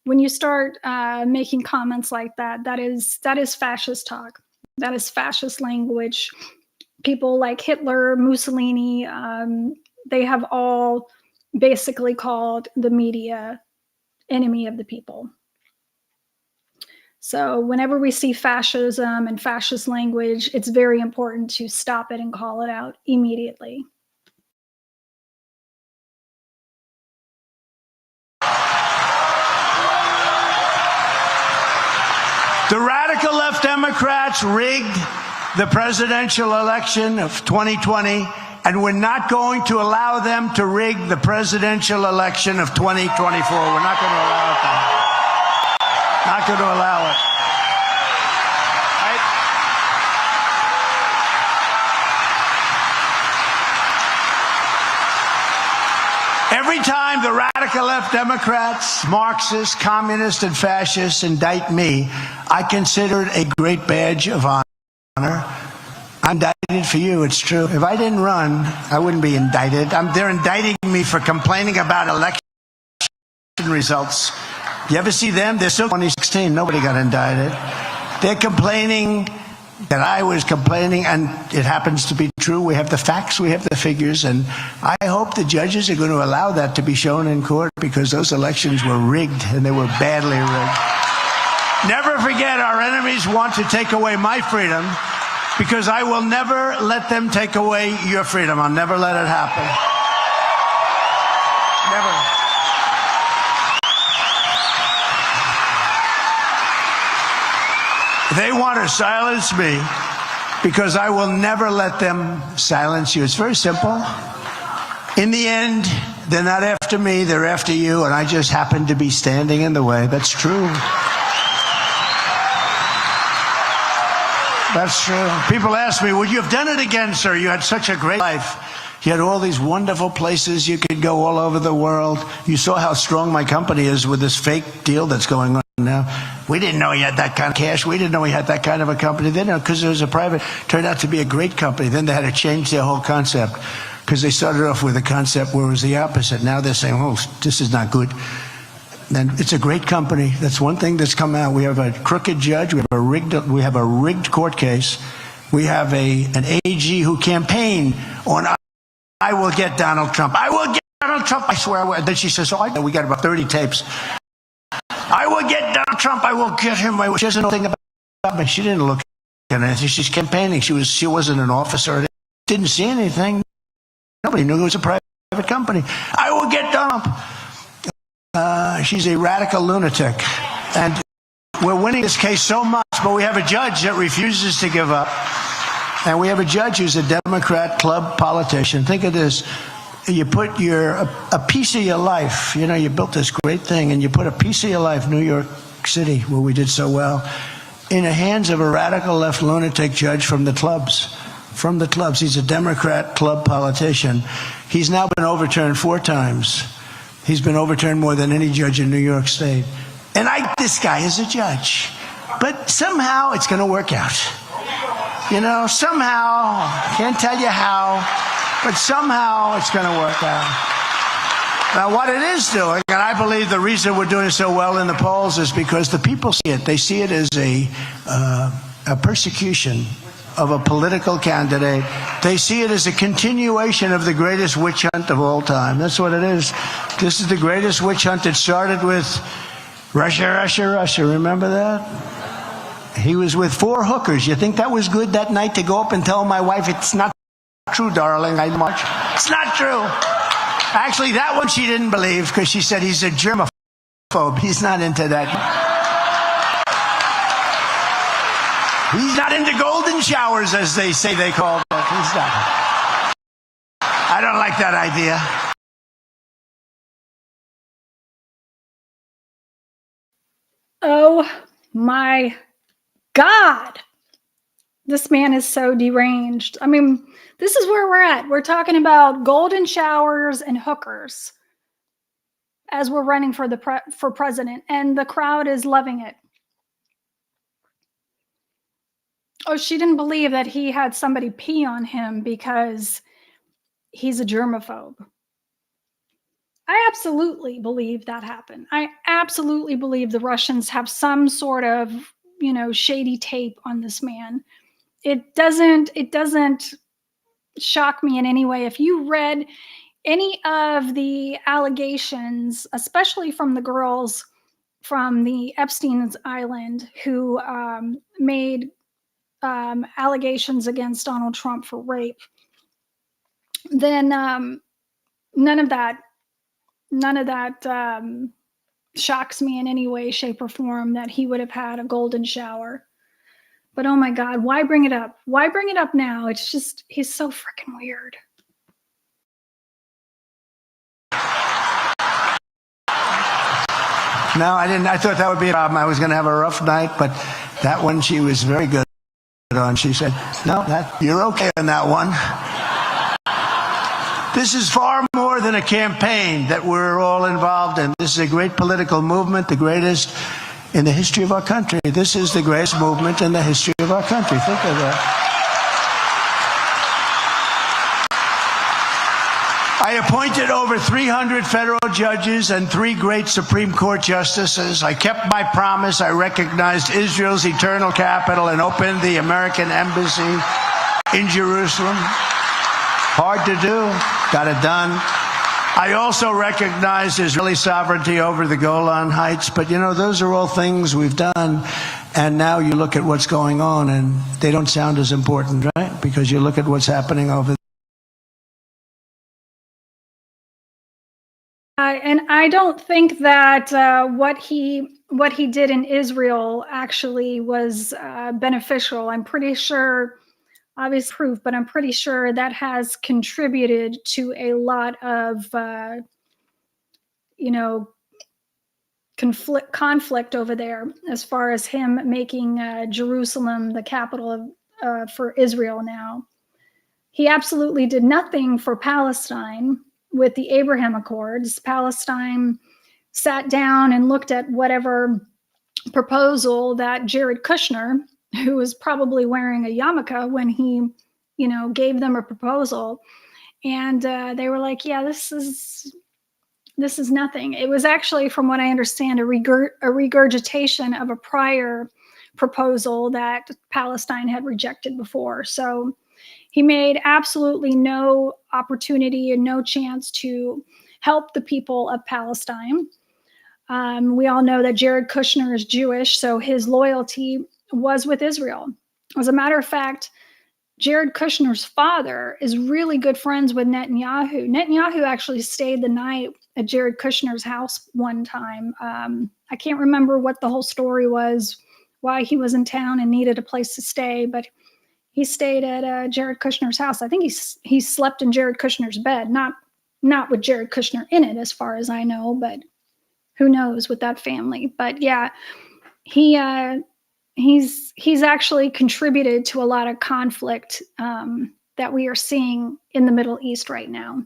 When you start making comments like that, that is fascist talk. That is fascist language. People like Hitler, Mussolini, they have all basically called the media enemy of the people. So whenever we see fascism and fascist language, it's very important to stop it and call it out immediately. The radical left Democrats rigged the presidential election of 2020, and we're not going to allow them to rig the presidential election of 2024. We're not going to allow it. Not going to allow it. Right? Every time the radical left Democrats, Marxists, communists, and fascists indict me, I consider it a great badge of honor. I'm indicted for you, it's true. If I didn't run, I wouldn't be indicted. They're indicting me for complaining about election results. You ever see them? They're still 2016. Nobody got indicted. They're complaining that I was complaining, and it happens to be true. We have the facts, we have the figures, and I hope the judges are going to allow that to be shown in court, because those elections were rigged, and they were badly rigged. Never forget, our enemies want to take away my freedom, because I will never let them take away your freedom. I'll never let it happen. Never. They want to silence me because I will never let them silence you. It's very simple. In the end, they're not after me, they're after you, and I just happen to be standing in the way. That's true. That's true. People ask me, would you have done it again, sir? You had such a great life. You had all these wonderful places. You could go all over the world. You saw how strong my company is with this fake deal that's going on now. We didn't know he had that kind of cash. We didn't know he had that kind of a company. They didn't know, because it was a private. Turned out to be a great company. Then they had to change their whole concept, because they started off with a concept where it was the opposite. Now they're saying, oh, this is not good. And it's a great company. That's one thing that's come out. We have a crooked judge. We have a rigged court case. We have an AG who campaigned on, I will get Donald Trump. I will get Donald Trump. I swear. Then she says, oh, we got about 30 tapes. I will get Donald Trump. I will get him. She doesn't know anything about me. She didn't look at anything. She's campaigning. She wasn't an officer. Didn't see anything. Nobody knew it was a private company. I will get Donald. She's a radical lunatic. And we're winning this case so much, but we have a judge that refuses to give up. And we have a judge who's a Democrat club politician. Think of this. You put a piece of your life, you built this great thing, and you put a piece of your life, New York City, where we did so well, in the hands of a radical left lunatic judge from the clubs. From the clubs. He's a Democrat club politician. He's now been overturned 4 times. He's been overturned more than any judge in New York State. And I like this guy as a judge. But somehow it's going to work out. You know, somehow, can't tell you how, but somehow it's going to work out. Now, what it is doing, and I believe the reason we're doing so well in the polls is because the people see it. They see it as a persecution of a political candidate. They see it as a continuation of the greatest witch hunt of all time. That's what it is. This is the greatest witch hunt. It started with Russia, Russia, Russia. Remember that? He was with 4 hookers. You think that was good that night to go up and tell my wife, it's not true, darling, I march? It's not true. Actually, that one she didn't believe because she said he's a germaphobe. He's not into that. He's not into golden showers, as they say they call it. He's not. I don't like that idea. Oh my God. This man is so deranged. I mean, this is where we're at. We're talking about golden showers and hookers as we're running for for president, and the crowd is loving it. Oh, she didn't believe that he had somebody pee on him because he's a germaphobe. I absolutely believe that happened. I absolutely believe the Russians have some sort of, you know, shady tape on this man. It doesn't shock me in any way. If you read any of the allegations, especially from the girls from the Epstein's Island who made allegations against Donald Trump for rape, then none of that shocks me in any way, shape, or form that he would have had a golden shower. But oh my God, why bring it up? Why bring it up now? It's just, he's so freaking weird. No, I didn't. I thought that would be a problem. I was going to have a rough night, but that one she was very good on. She said, no, you're okay on that one. This is far more than a campaign that we're all involved in. This is a great political movement, the greatest in the history of our country. This is the greatest movement in the history of our country. Think of that. I appointed over 300 federal judges and 3 great Supreme Court justices. I kept my promise. I recognized Israel's eternal capital and opened the American embassy in Jerusalem. Hard to do. Got it done. I also recognized Israeli sovereignty over the Golan Heights. But, you know, those are all things we've done. And now you look at what's going on, and they don't sound as important, right? Because you look at what's happening over there. And I don't think that what he did in Israel actually was beneficial. I'm pretty sure, obvious proof, but I'm pretty sure that has contributed to a lot of, conflict over there, as far as him making Jerusalem the capital for Israel now. He absolutely did nothing for Palestine. With the Abraham Accords, Palestine sat down and looked at whatever proposal that Jared Kushner, who was probably wearing a yarmulke when he, gave them a proposal, and they were like, "Yeah, this is nothing." It was actually, from what I understand, a regurgitation of a prior proposal that Palestine had rejected before. So he made absolutely no opportunity and no chance to help the people of Palestine. We all know that Jared Kushner is Jewish, so his loyalty was with Israel. As a matter of fact, Jared Kushner's father is really good friends with Netanyahu. Netanyahu actually stayed the night at Jared Kushner's house one time. I can't remember what the whole story was, why he was in town and needed a place to stay, but he stayed at Jared Kushner's house. I think he slept in Jared Kushner's bed, not with Jared Kushner in it, as far as I know, but who knows with that family. But yeah, he he's actually contributed to a lot of conflict that we are seeing in the Middle East right now.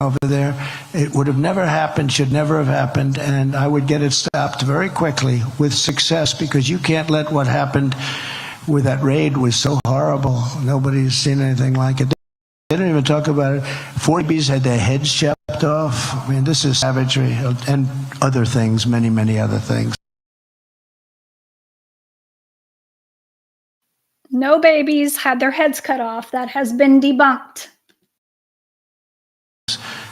Over there, it would have never happened, should never have happened, and I would get it stopped very quickly with success, because you can't let what happened with that raid was so horrible. Nobody's seen anything like it. They don't even talk about it. 40 babies had their heads chopped off. I mean, this is savagery, and other things, many, many other things. No babies had their heads cut off. That has been debunked.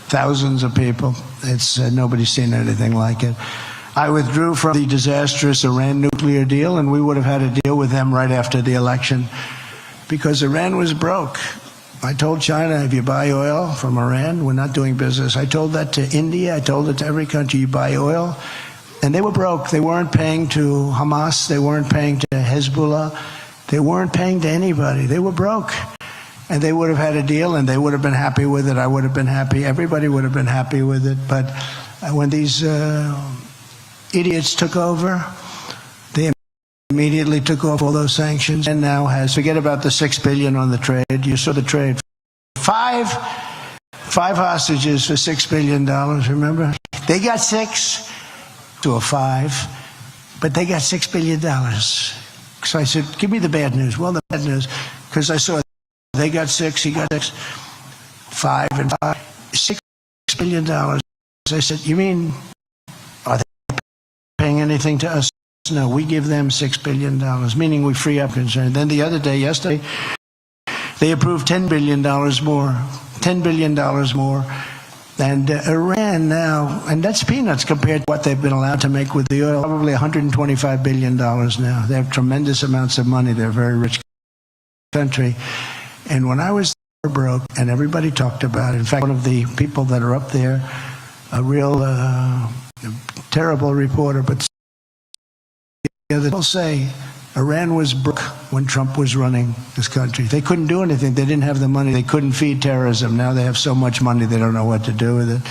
Thousands of people. It's nobody's seen anything like it. I withdrew from the disastrous Iran nuclear deal, and we would have had a deal with them right after the election, because Iran was broke. I told China, if you buy oil from Iran, we're not doing business. I told that to India. I told it to every country, you buy oil. And they were broke. They weren't paying to Hamas. They weren't paying to Hezbollah. They weren't paying to anybody. They were broke. And they would have had a deal, and they would have been happy with it. I would have been happy. Everybody would have been happy with it. But when these idiots took over, they immediately took off all those sanctions, and now forget about the $6 billion on the trade. You saw the trade. Five hostages for $6 billion, remember? They got 6 to a 5, but they got $6 billion. So I said, give me the bad news. Well, the bad news, because I saw they got 6, he got 6, 5 and 5, $6 billion. I said, you mean, are they paying anything to us? No, we give them $6 billion, meaning we free up concern. Then the other day, yesterday, they approved $10 billion more, $10 billion more. And Iran now, and that's peanuts compared to what they've been allowed to make with the oil, probably $125 billion now. They have tremendous amounts of money. They're a very rich country. And when I was broke, and everybody talked about it, in fact, one of the people that are up there, a real terrible reporter, but they'll say Iran was broke when Trump was running this country. They couldn't do anything. They didn't have the money. They couldn't feed terrorism. Now they have so much money they don't know what to do with it.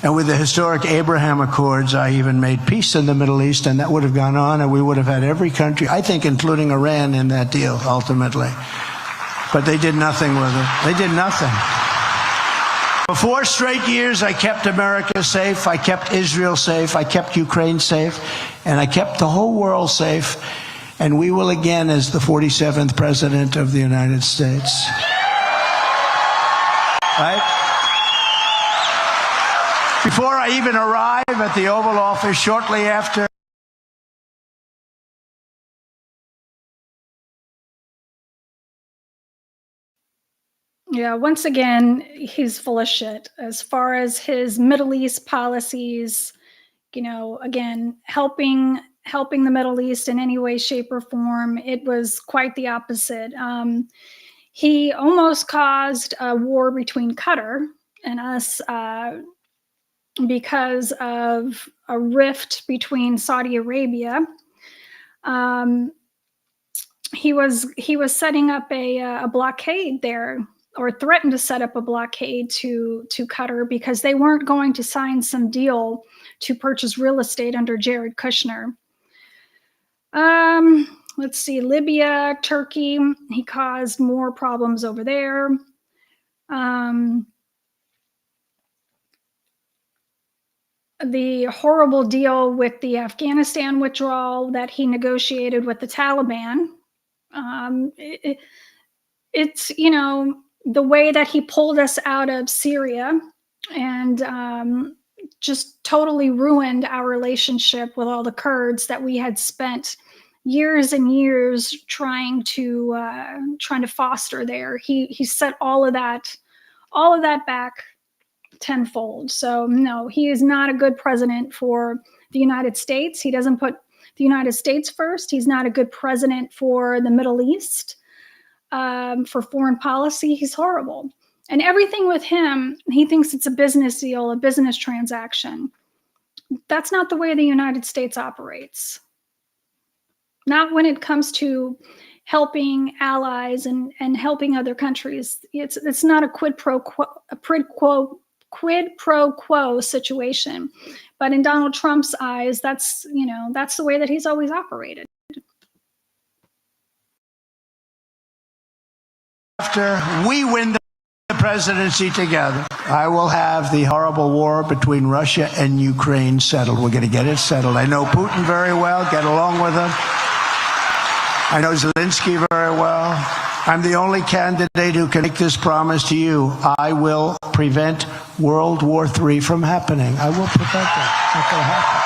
And with the historic Abraham Accords, I even made peace in the Middle East, and that would have gone on, and we would have had every country, I think including Iran, in that deal ultimately. But they did nothing with it. They did nothing. For 4 straight years, I kept America safe, I kept Israel safe, I kept Ukraine safe, and I kept the whole world safe. And we will again as the 47th President of the United States. Right? Before I even arrive at the Oval Office, shortly after, yeah, once again, he's full of shit as far as his Middle East policies, you know, again, helping the Middle East in any way, shape, or form. It was quite the opposite. He almost caused a war between Qatar and us because of a rift between Saudi Arabia. He was setting up a blockade there, or threatened to set up a blockade to Qatar, because they weren't going to sign some deal to purchase real estate under Jared Kushner. Let's see, Libya, Turkey, he caused more problems over there. The horrible deal with the Afghanistan withdrawal that he negotiated with the Taliban. It's, you know, the way that he pulled us out of Syria and just totally ruined our relationship with all the Kurds that we had spent years and years trying to foster there. He set all of that back tenfold. So no, he is not a good president for the United States. He doesn't put the United States first. He's not a good president for the Middle East. For foreign policy, he's horrible. And everything with him, he thinks it's a business deal, a business transaction. That's not the way the United States operates. Not when it comes to helping allies and helping other countries. It's not a quid pro quid pro quo situation. But in Donald Trump's eyes, that's the way that he's always operated. After we win the presidency together, I will have the horrible war between Russia and Ukraine settled. We're going to get it settled. I know Putin very well, get along with him. I know Zelensky very well. I'm the only candidate who can make this promise to you. I will prevent World War III from happening. I will prevent that. It's not going to happen.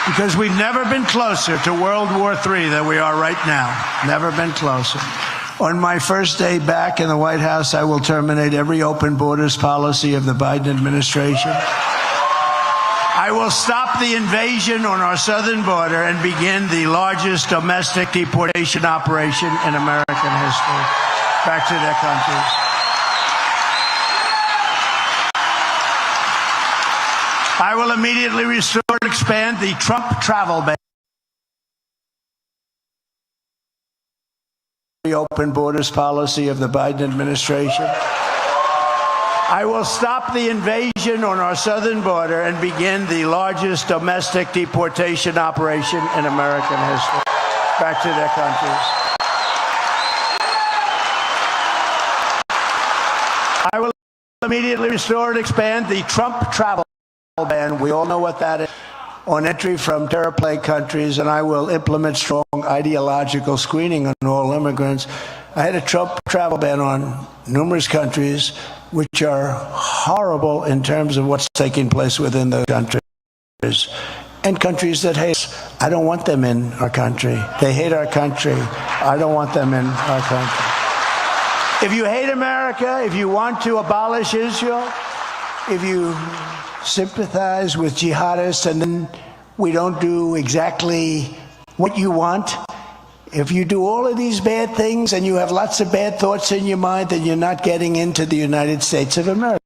Because we've never been closer to World War III than we are right now. Never been closer. On my first day back in the White House, I will terminate every open borders policy of the Biden administration. I will stop the invasion on our southern border and begin the largest domestic deportation operation in American history back to their countries. I will immediately restore and expand the Trump travel ban. The open borders policy of the Biden administration. I will stop the invasion on our southern border and begin the largest domestic deportation operation in American history back to their countries. I will immediately restore and expand the Trump travel ban. We all know what that is. On entry from terror-plagued countries, and I will implement strong ideological screening on all immigrants. I had a Trump travel ban on numerous countries, which are horrible in terms of what's taking place within those countries. And countries that hate us. I don't want them in our country. They hate our country. I don't want them in our country. If you hate America, if you want to abolish Israel, if you sympathize with jihadists and then we don't do exactly what you want, if you do all of these bad things and you have lots of bad thoughts in your mind, then you're not getting into the United States of America.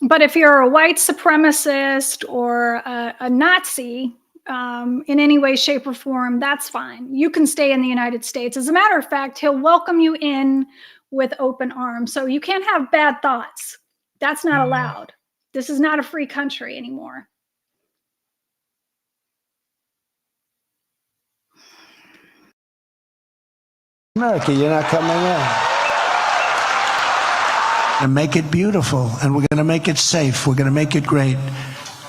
But if you're a white supremacist or a Nazi in any way, shape, or form, that's fine. You can stay in the United States. As a matter of fact, he'll welcome you in with open arms. So you can't have bad thoughts. That's not allowed. This is not a free country anymore. America, you're not coming in. And make it beautiful, and we're going to make it safe. We're going to make it great.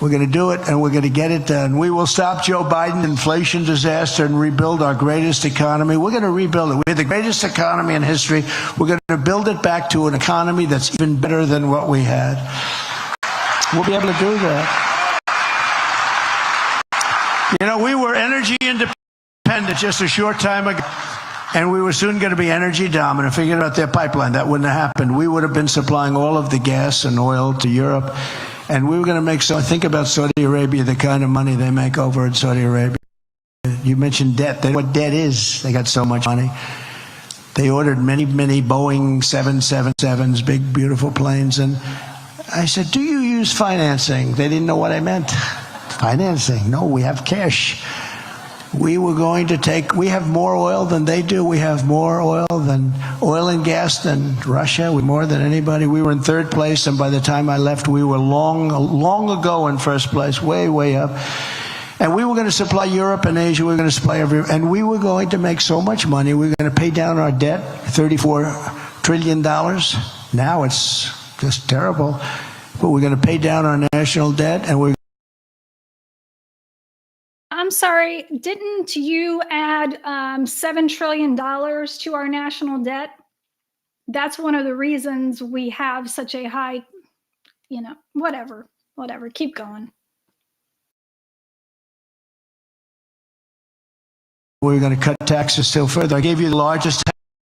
We're going to do it, and we're going to get it done. We will stop Joe Biden's inflation disaster and rebuild our greatest economy. We're going to rebuild it. We have the greatest economy in history. We're going to build it back to an economy that's even better than what we had. We'll be able to do that. You know, we were energy independent just a short time ago, and we were soon going to be energy dominant. Forget about their pipeline. That wouldn't have happened. We would have been supplying all of the gas and oil to Europe. And we were going to make, so think about Saudi Arabia, the kind of money they make over in Saudi Arabia. You mentioned debt. They know what debt is. They got so much money. They ordered many, many Boeing 777s, big, beautiful planes. And I said, do you use financing? They didn't know what I meant. Financing? No, we have cash. We were going to take, we have more oil than they do. We have more oil and gas than Russia. We more than anybody. We were in third place, and by the time I left, we were long ago in first place, way, way up. And we were going to supply Europe and Asia. We were going to supply and we were going to make so much money. We were going to pay down our debt, $34 trillion. Now it's just terrible. But we're going to pay down our national debt, and we're I'm sorry, didn't you add $7 trillion to our national debt? That's one of the reasons we have such a high, whatever, keep going. we're going to cut taxes still further. I gave you the largest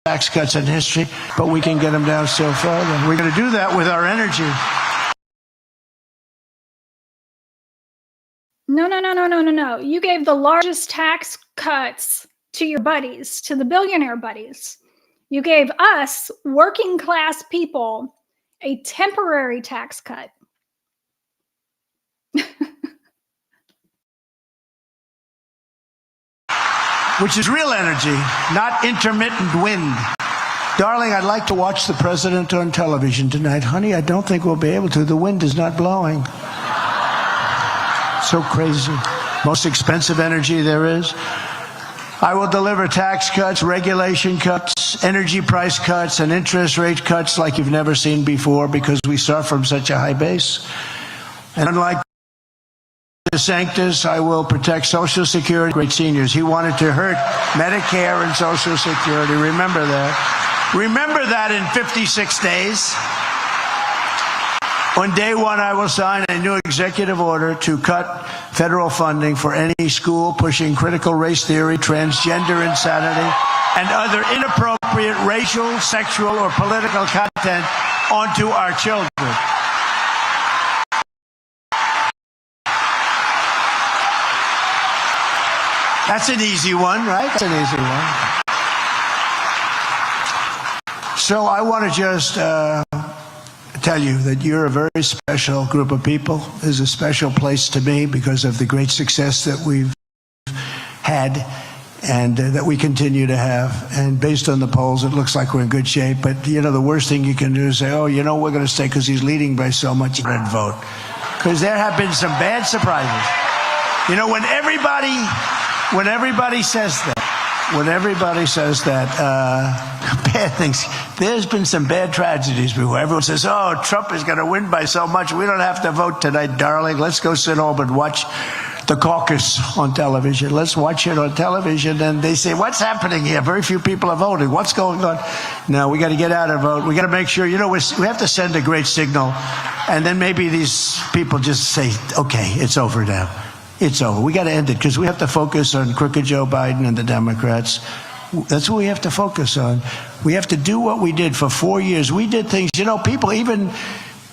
tax cuts in history, but we can get them down still further. We're going to do that with our energy. No. You gave the largest tax cuts to your buddies, to the billionaire buddies. You gave us, working class people, a temporary tax cut. which is real energy, not intermittent wind. Darling, I'd like to watch the president on television tonight. Honey, I don't think we'll be able to. The wind is not blowing. So crazy. Most expensive energy there is. I will deliver tax cuts, regulation cuts, energy price cuts, and interest rate cuts like you've never seen before because we start from such a high base. And unlike DeSantis, I will protect Social Security, great seniors. He wanted to hurt Medicare and Social Security. Remember that. Remember that in 56 days. On day one, I will sign a new executive order to cut federal funding for any school pushing critical race theory, transgender insanity, and other inappropriate racial, sexual, or political content onto our children. That's an easy one, right? That's an easy one. So I want to just tell you that you're a very special group of people. There's a special place to me because of the great success that we've had and that we continue to have. And based on the polls, it looks like we're in good shape. But, you know, the worst thing you can do is say, oh, you know, we're going to stay because he's leading by so much, and vote. Because there have been some bad surprises. You know, when everybody says that, bad things, there's been some bad tragedies before. Everyone says, oh, Trump is going to win by so much. We don't have to vote tonight, darling. Let's go sit home and watch the caucus on television. Let's watch it on television. And they say, what's happening here? Very few people are voting. What's going on? No, we got to get out and vote. We got to make sure, you know, we have to send a great signal. And then maybe these people just say, okay, it's over now. It's over. We got to end it because we have to focus on crooked Joe Biden and the Democrats. That's what we have to focus on. We have to do what we did for 4 years. We did things, you know, people, even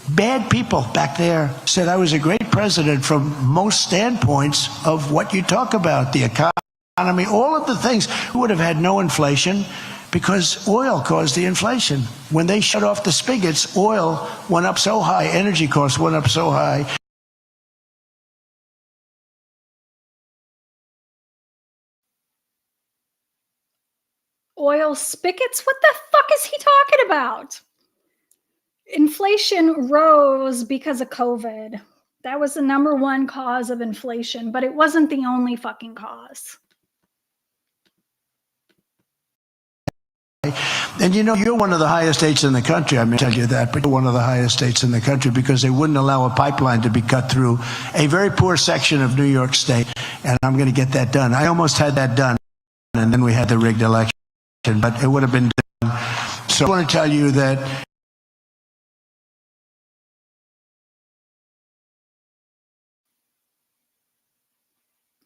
bad people back there said I was a great president from most standpoints of what you talk about, the economy, all of the things. We would have had no inflation because oil caused the inflation. When they shut off the spigots, oil went up so high, energy costs went up so high. Oil spigots? What the fuck is he talking about? Inflation rose because of COVID. That was the number one cause of inflation, but it wasn't the only fucking cause. And you know, you're one of the highest states in the country. I mean, tell you that, but you're one of the highest states in the country because they wouldn't allow a pipeline to be cut through a very poor section of New York State. And I'm going to get that done. I almost had that done, and then we had the rigged election. But it would have been done. So I want to tell you that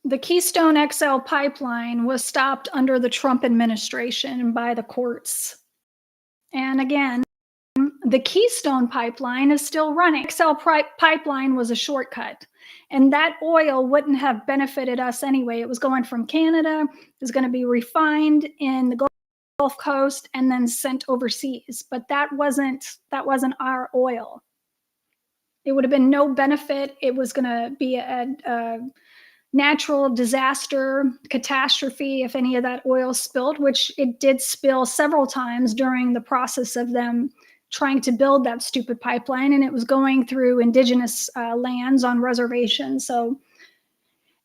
the Keystone XL pipeline was stopped under the Trump administration by the courts. And again, the Keystone pipeline is still running. XL pipeline was a shortcut. And that oil wouldn't have benefited us anyway. It was going from Canada. It was going to be refined in the Gulf Coast and then sent overseas. But that wasn't our oil. It would have been no benefit. It was going to be a natural disaster, catastrophe if any of that oil spilled, which it did spill several times during the process of them trying to build that stupid pipeline. And it was going through indigenous lands on reservations. So,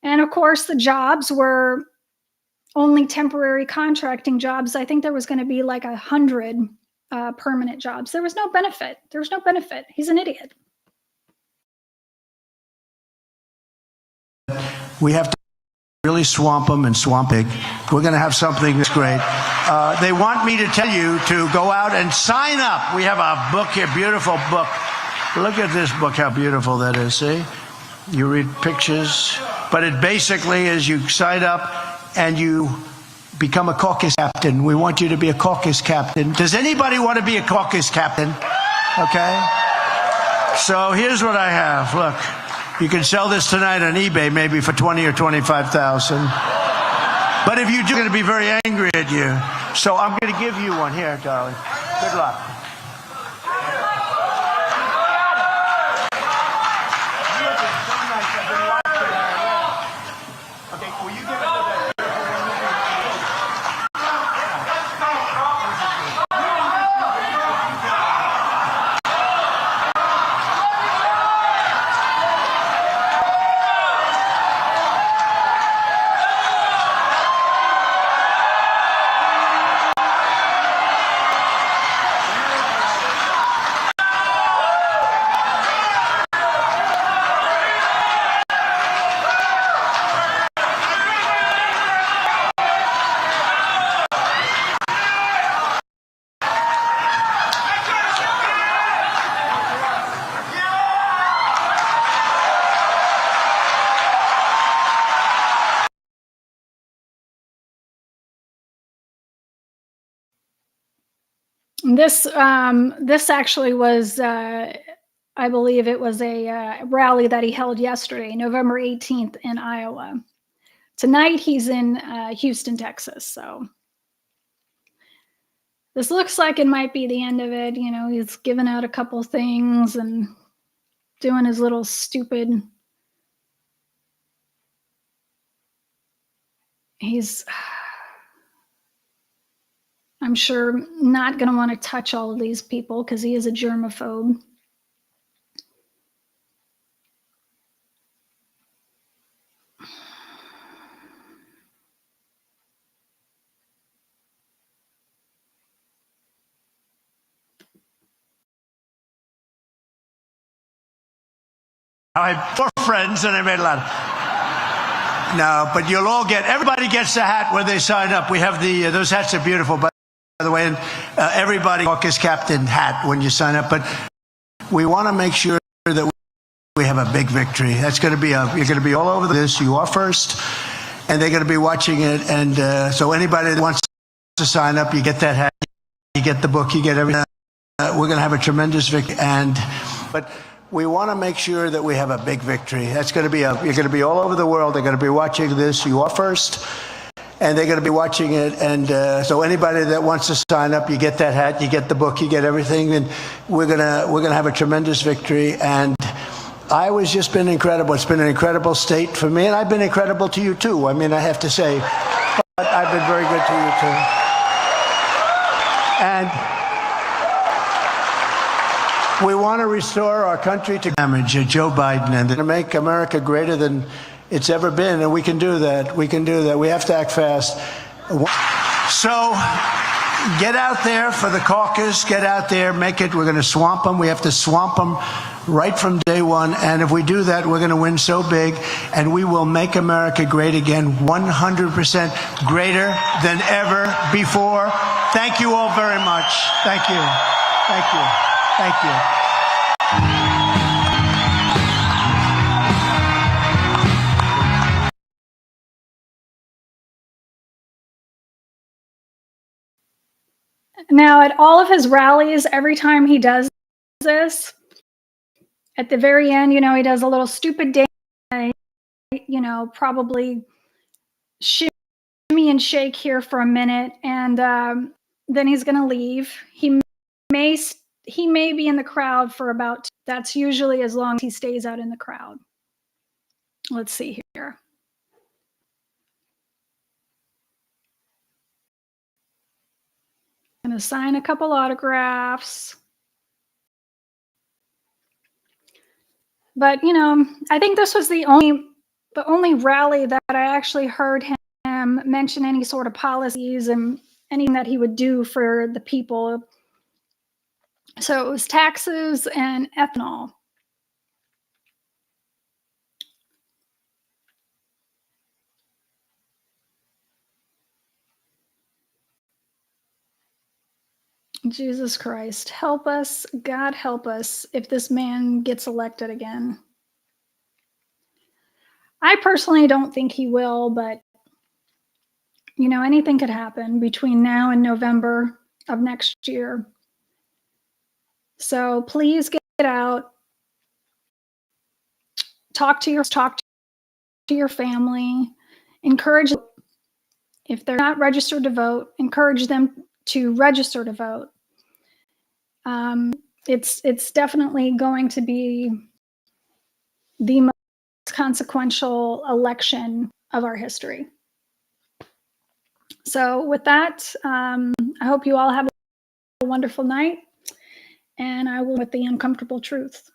and of course, the jobs were only temporary contracting jobs. I think there was going to be like 100 permanent jobs. There was no benefit. There was no benefit. He's an idiot. we have to really swamp them and swamp big. We're going to have something that's great. They want me to tell you to go out and sign up. We have a book here, beautiful book. Look at this book, how beautiful that is, see? You read pictures, but it basically is you sign up and you become a caucus captain. We want you to be a caucus captain. Does anybody want to be a caucus captain? Okay. So here's what I have. Look, you can sell this tonight on eBay maybe for 20 or 25,000. But if you do, I'm going to be very angry at you. So I'm going to give you one here, darling. Good luck. This actually was, I believe it was a rally that he held yesterday, November 18th in Iowa. Tonight he's in Houston, Texas. So this looks like it might be the end of it. You know, he's giving out a couple things and doing his little stupid. He's, I'm sure, not going to want to touch all of these people because he is a germaphobe. I had 4 friends and I made a lot. No, but you'll all get, everybody gets a hat when they sign up. We have the, those hats are beautiful, by the way, and everybody caucus captain hat when you sign up. But we want to make sure that we have a big victory. That's going to be you're going to be all over this. You are first, and they're going to be watching it. And so anybody that wants to sign up, you get that hat, you get the book, you get everything. We're going to have a tremendous victory. But we want to make sure that we have a big victory. That's going to be you're going to be all over the world. They're going to be watching this. You are first, and they're going to be watching it. And so anybody that wants to sign up, you get that hat, you get the book, you get everything, and we're gonna have a tremendous victory. And Iowa's just been incredible. It's been an incredible state for me, and I've been incredible to you too. I mean, I have to say, but I've been very good to you too. And we want to restore our country to damage Joe Biden and to make America greater than it's ever been. And we can do that. We can do that. We have to act fast. So get out there for the caucus. Get out there. Make it. We're going to swamp them. We have to swamp them right from day one. And if we do that, we're going to win so big. And we will make America great again, 100% greater than ever before. Thank you all very much. Thank you. Thank you. Thank you. Now, at all of his rallies, every time he does this, at the very end, you know, he does a little stupid dance, you know, probably shimmy and shake here for a minute, and then he's going to leave. He may be in the crowd for about, that's usually as long as he stays out in the crowd. Let's see here. Going to sign a couple autographs. But, you know, I think this was the only rally that I actually heard him mention any sort of policies and anything that he would do for the people. So it was taxes and ethanol. Jesus Christ, help us, God help us if this man gets elected again. I personally don't think he will, but you know, anything could happen between now and November of next year. So please get out, talk to your family, encourage, if they're not registered to vote, encourage them to register to vote. It's definitely going to be the most consequential election of our history. So with that, I hope you all have a wonderful night, and I will with the uncomfortable truth.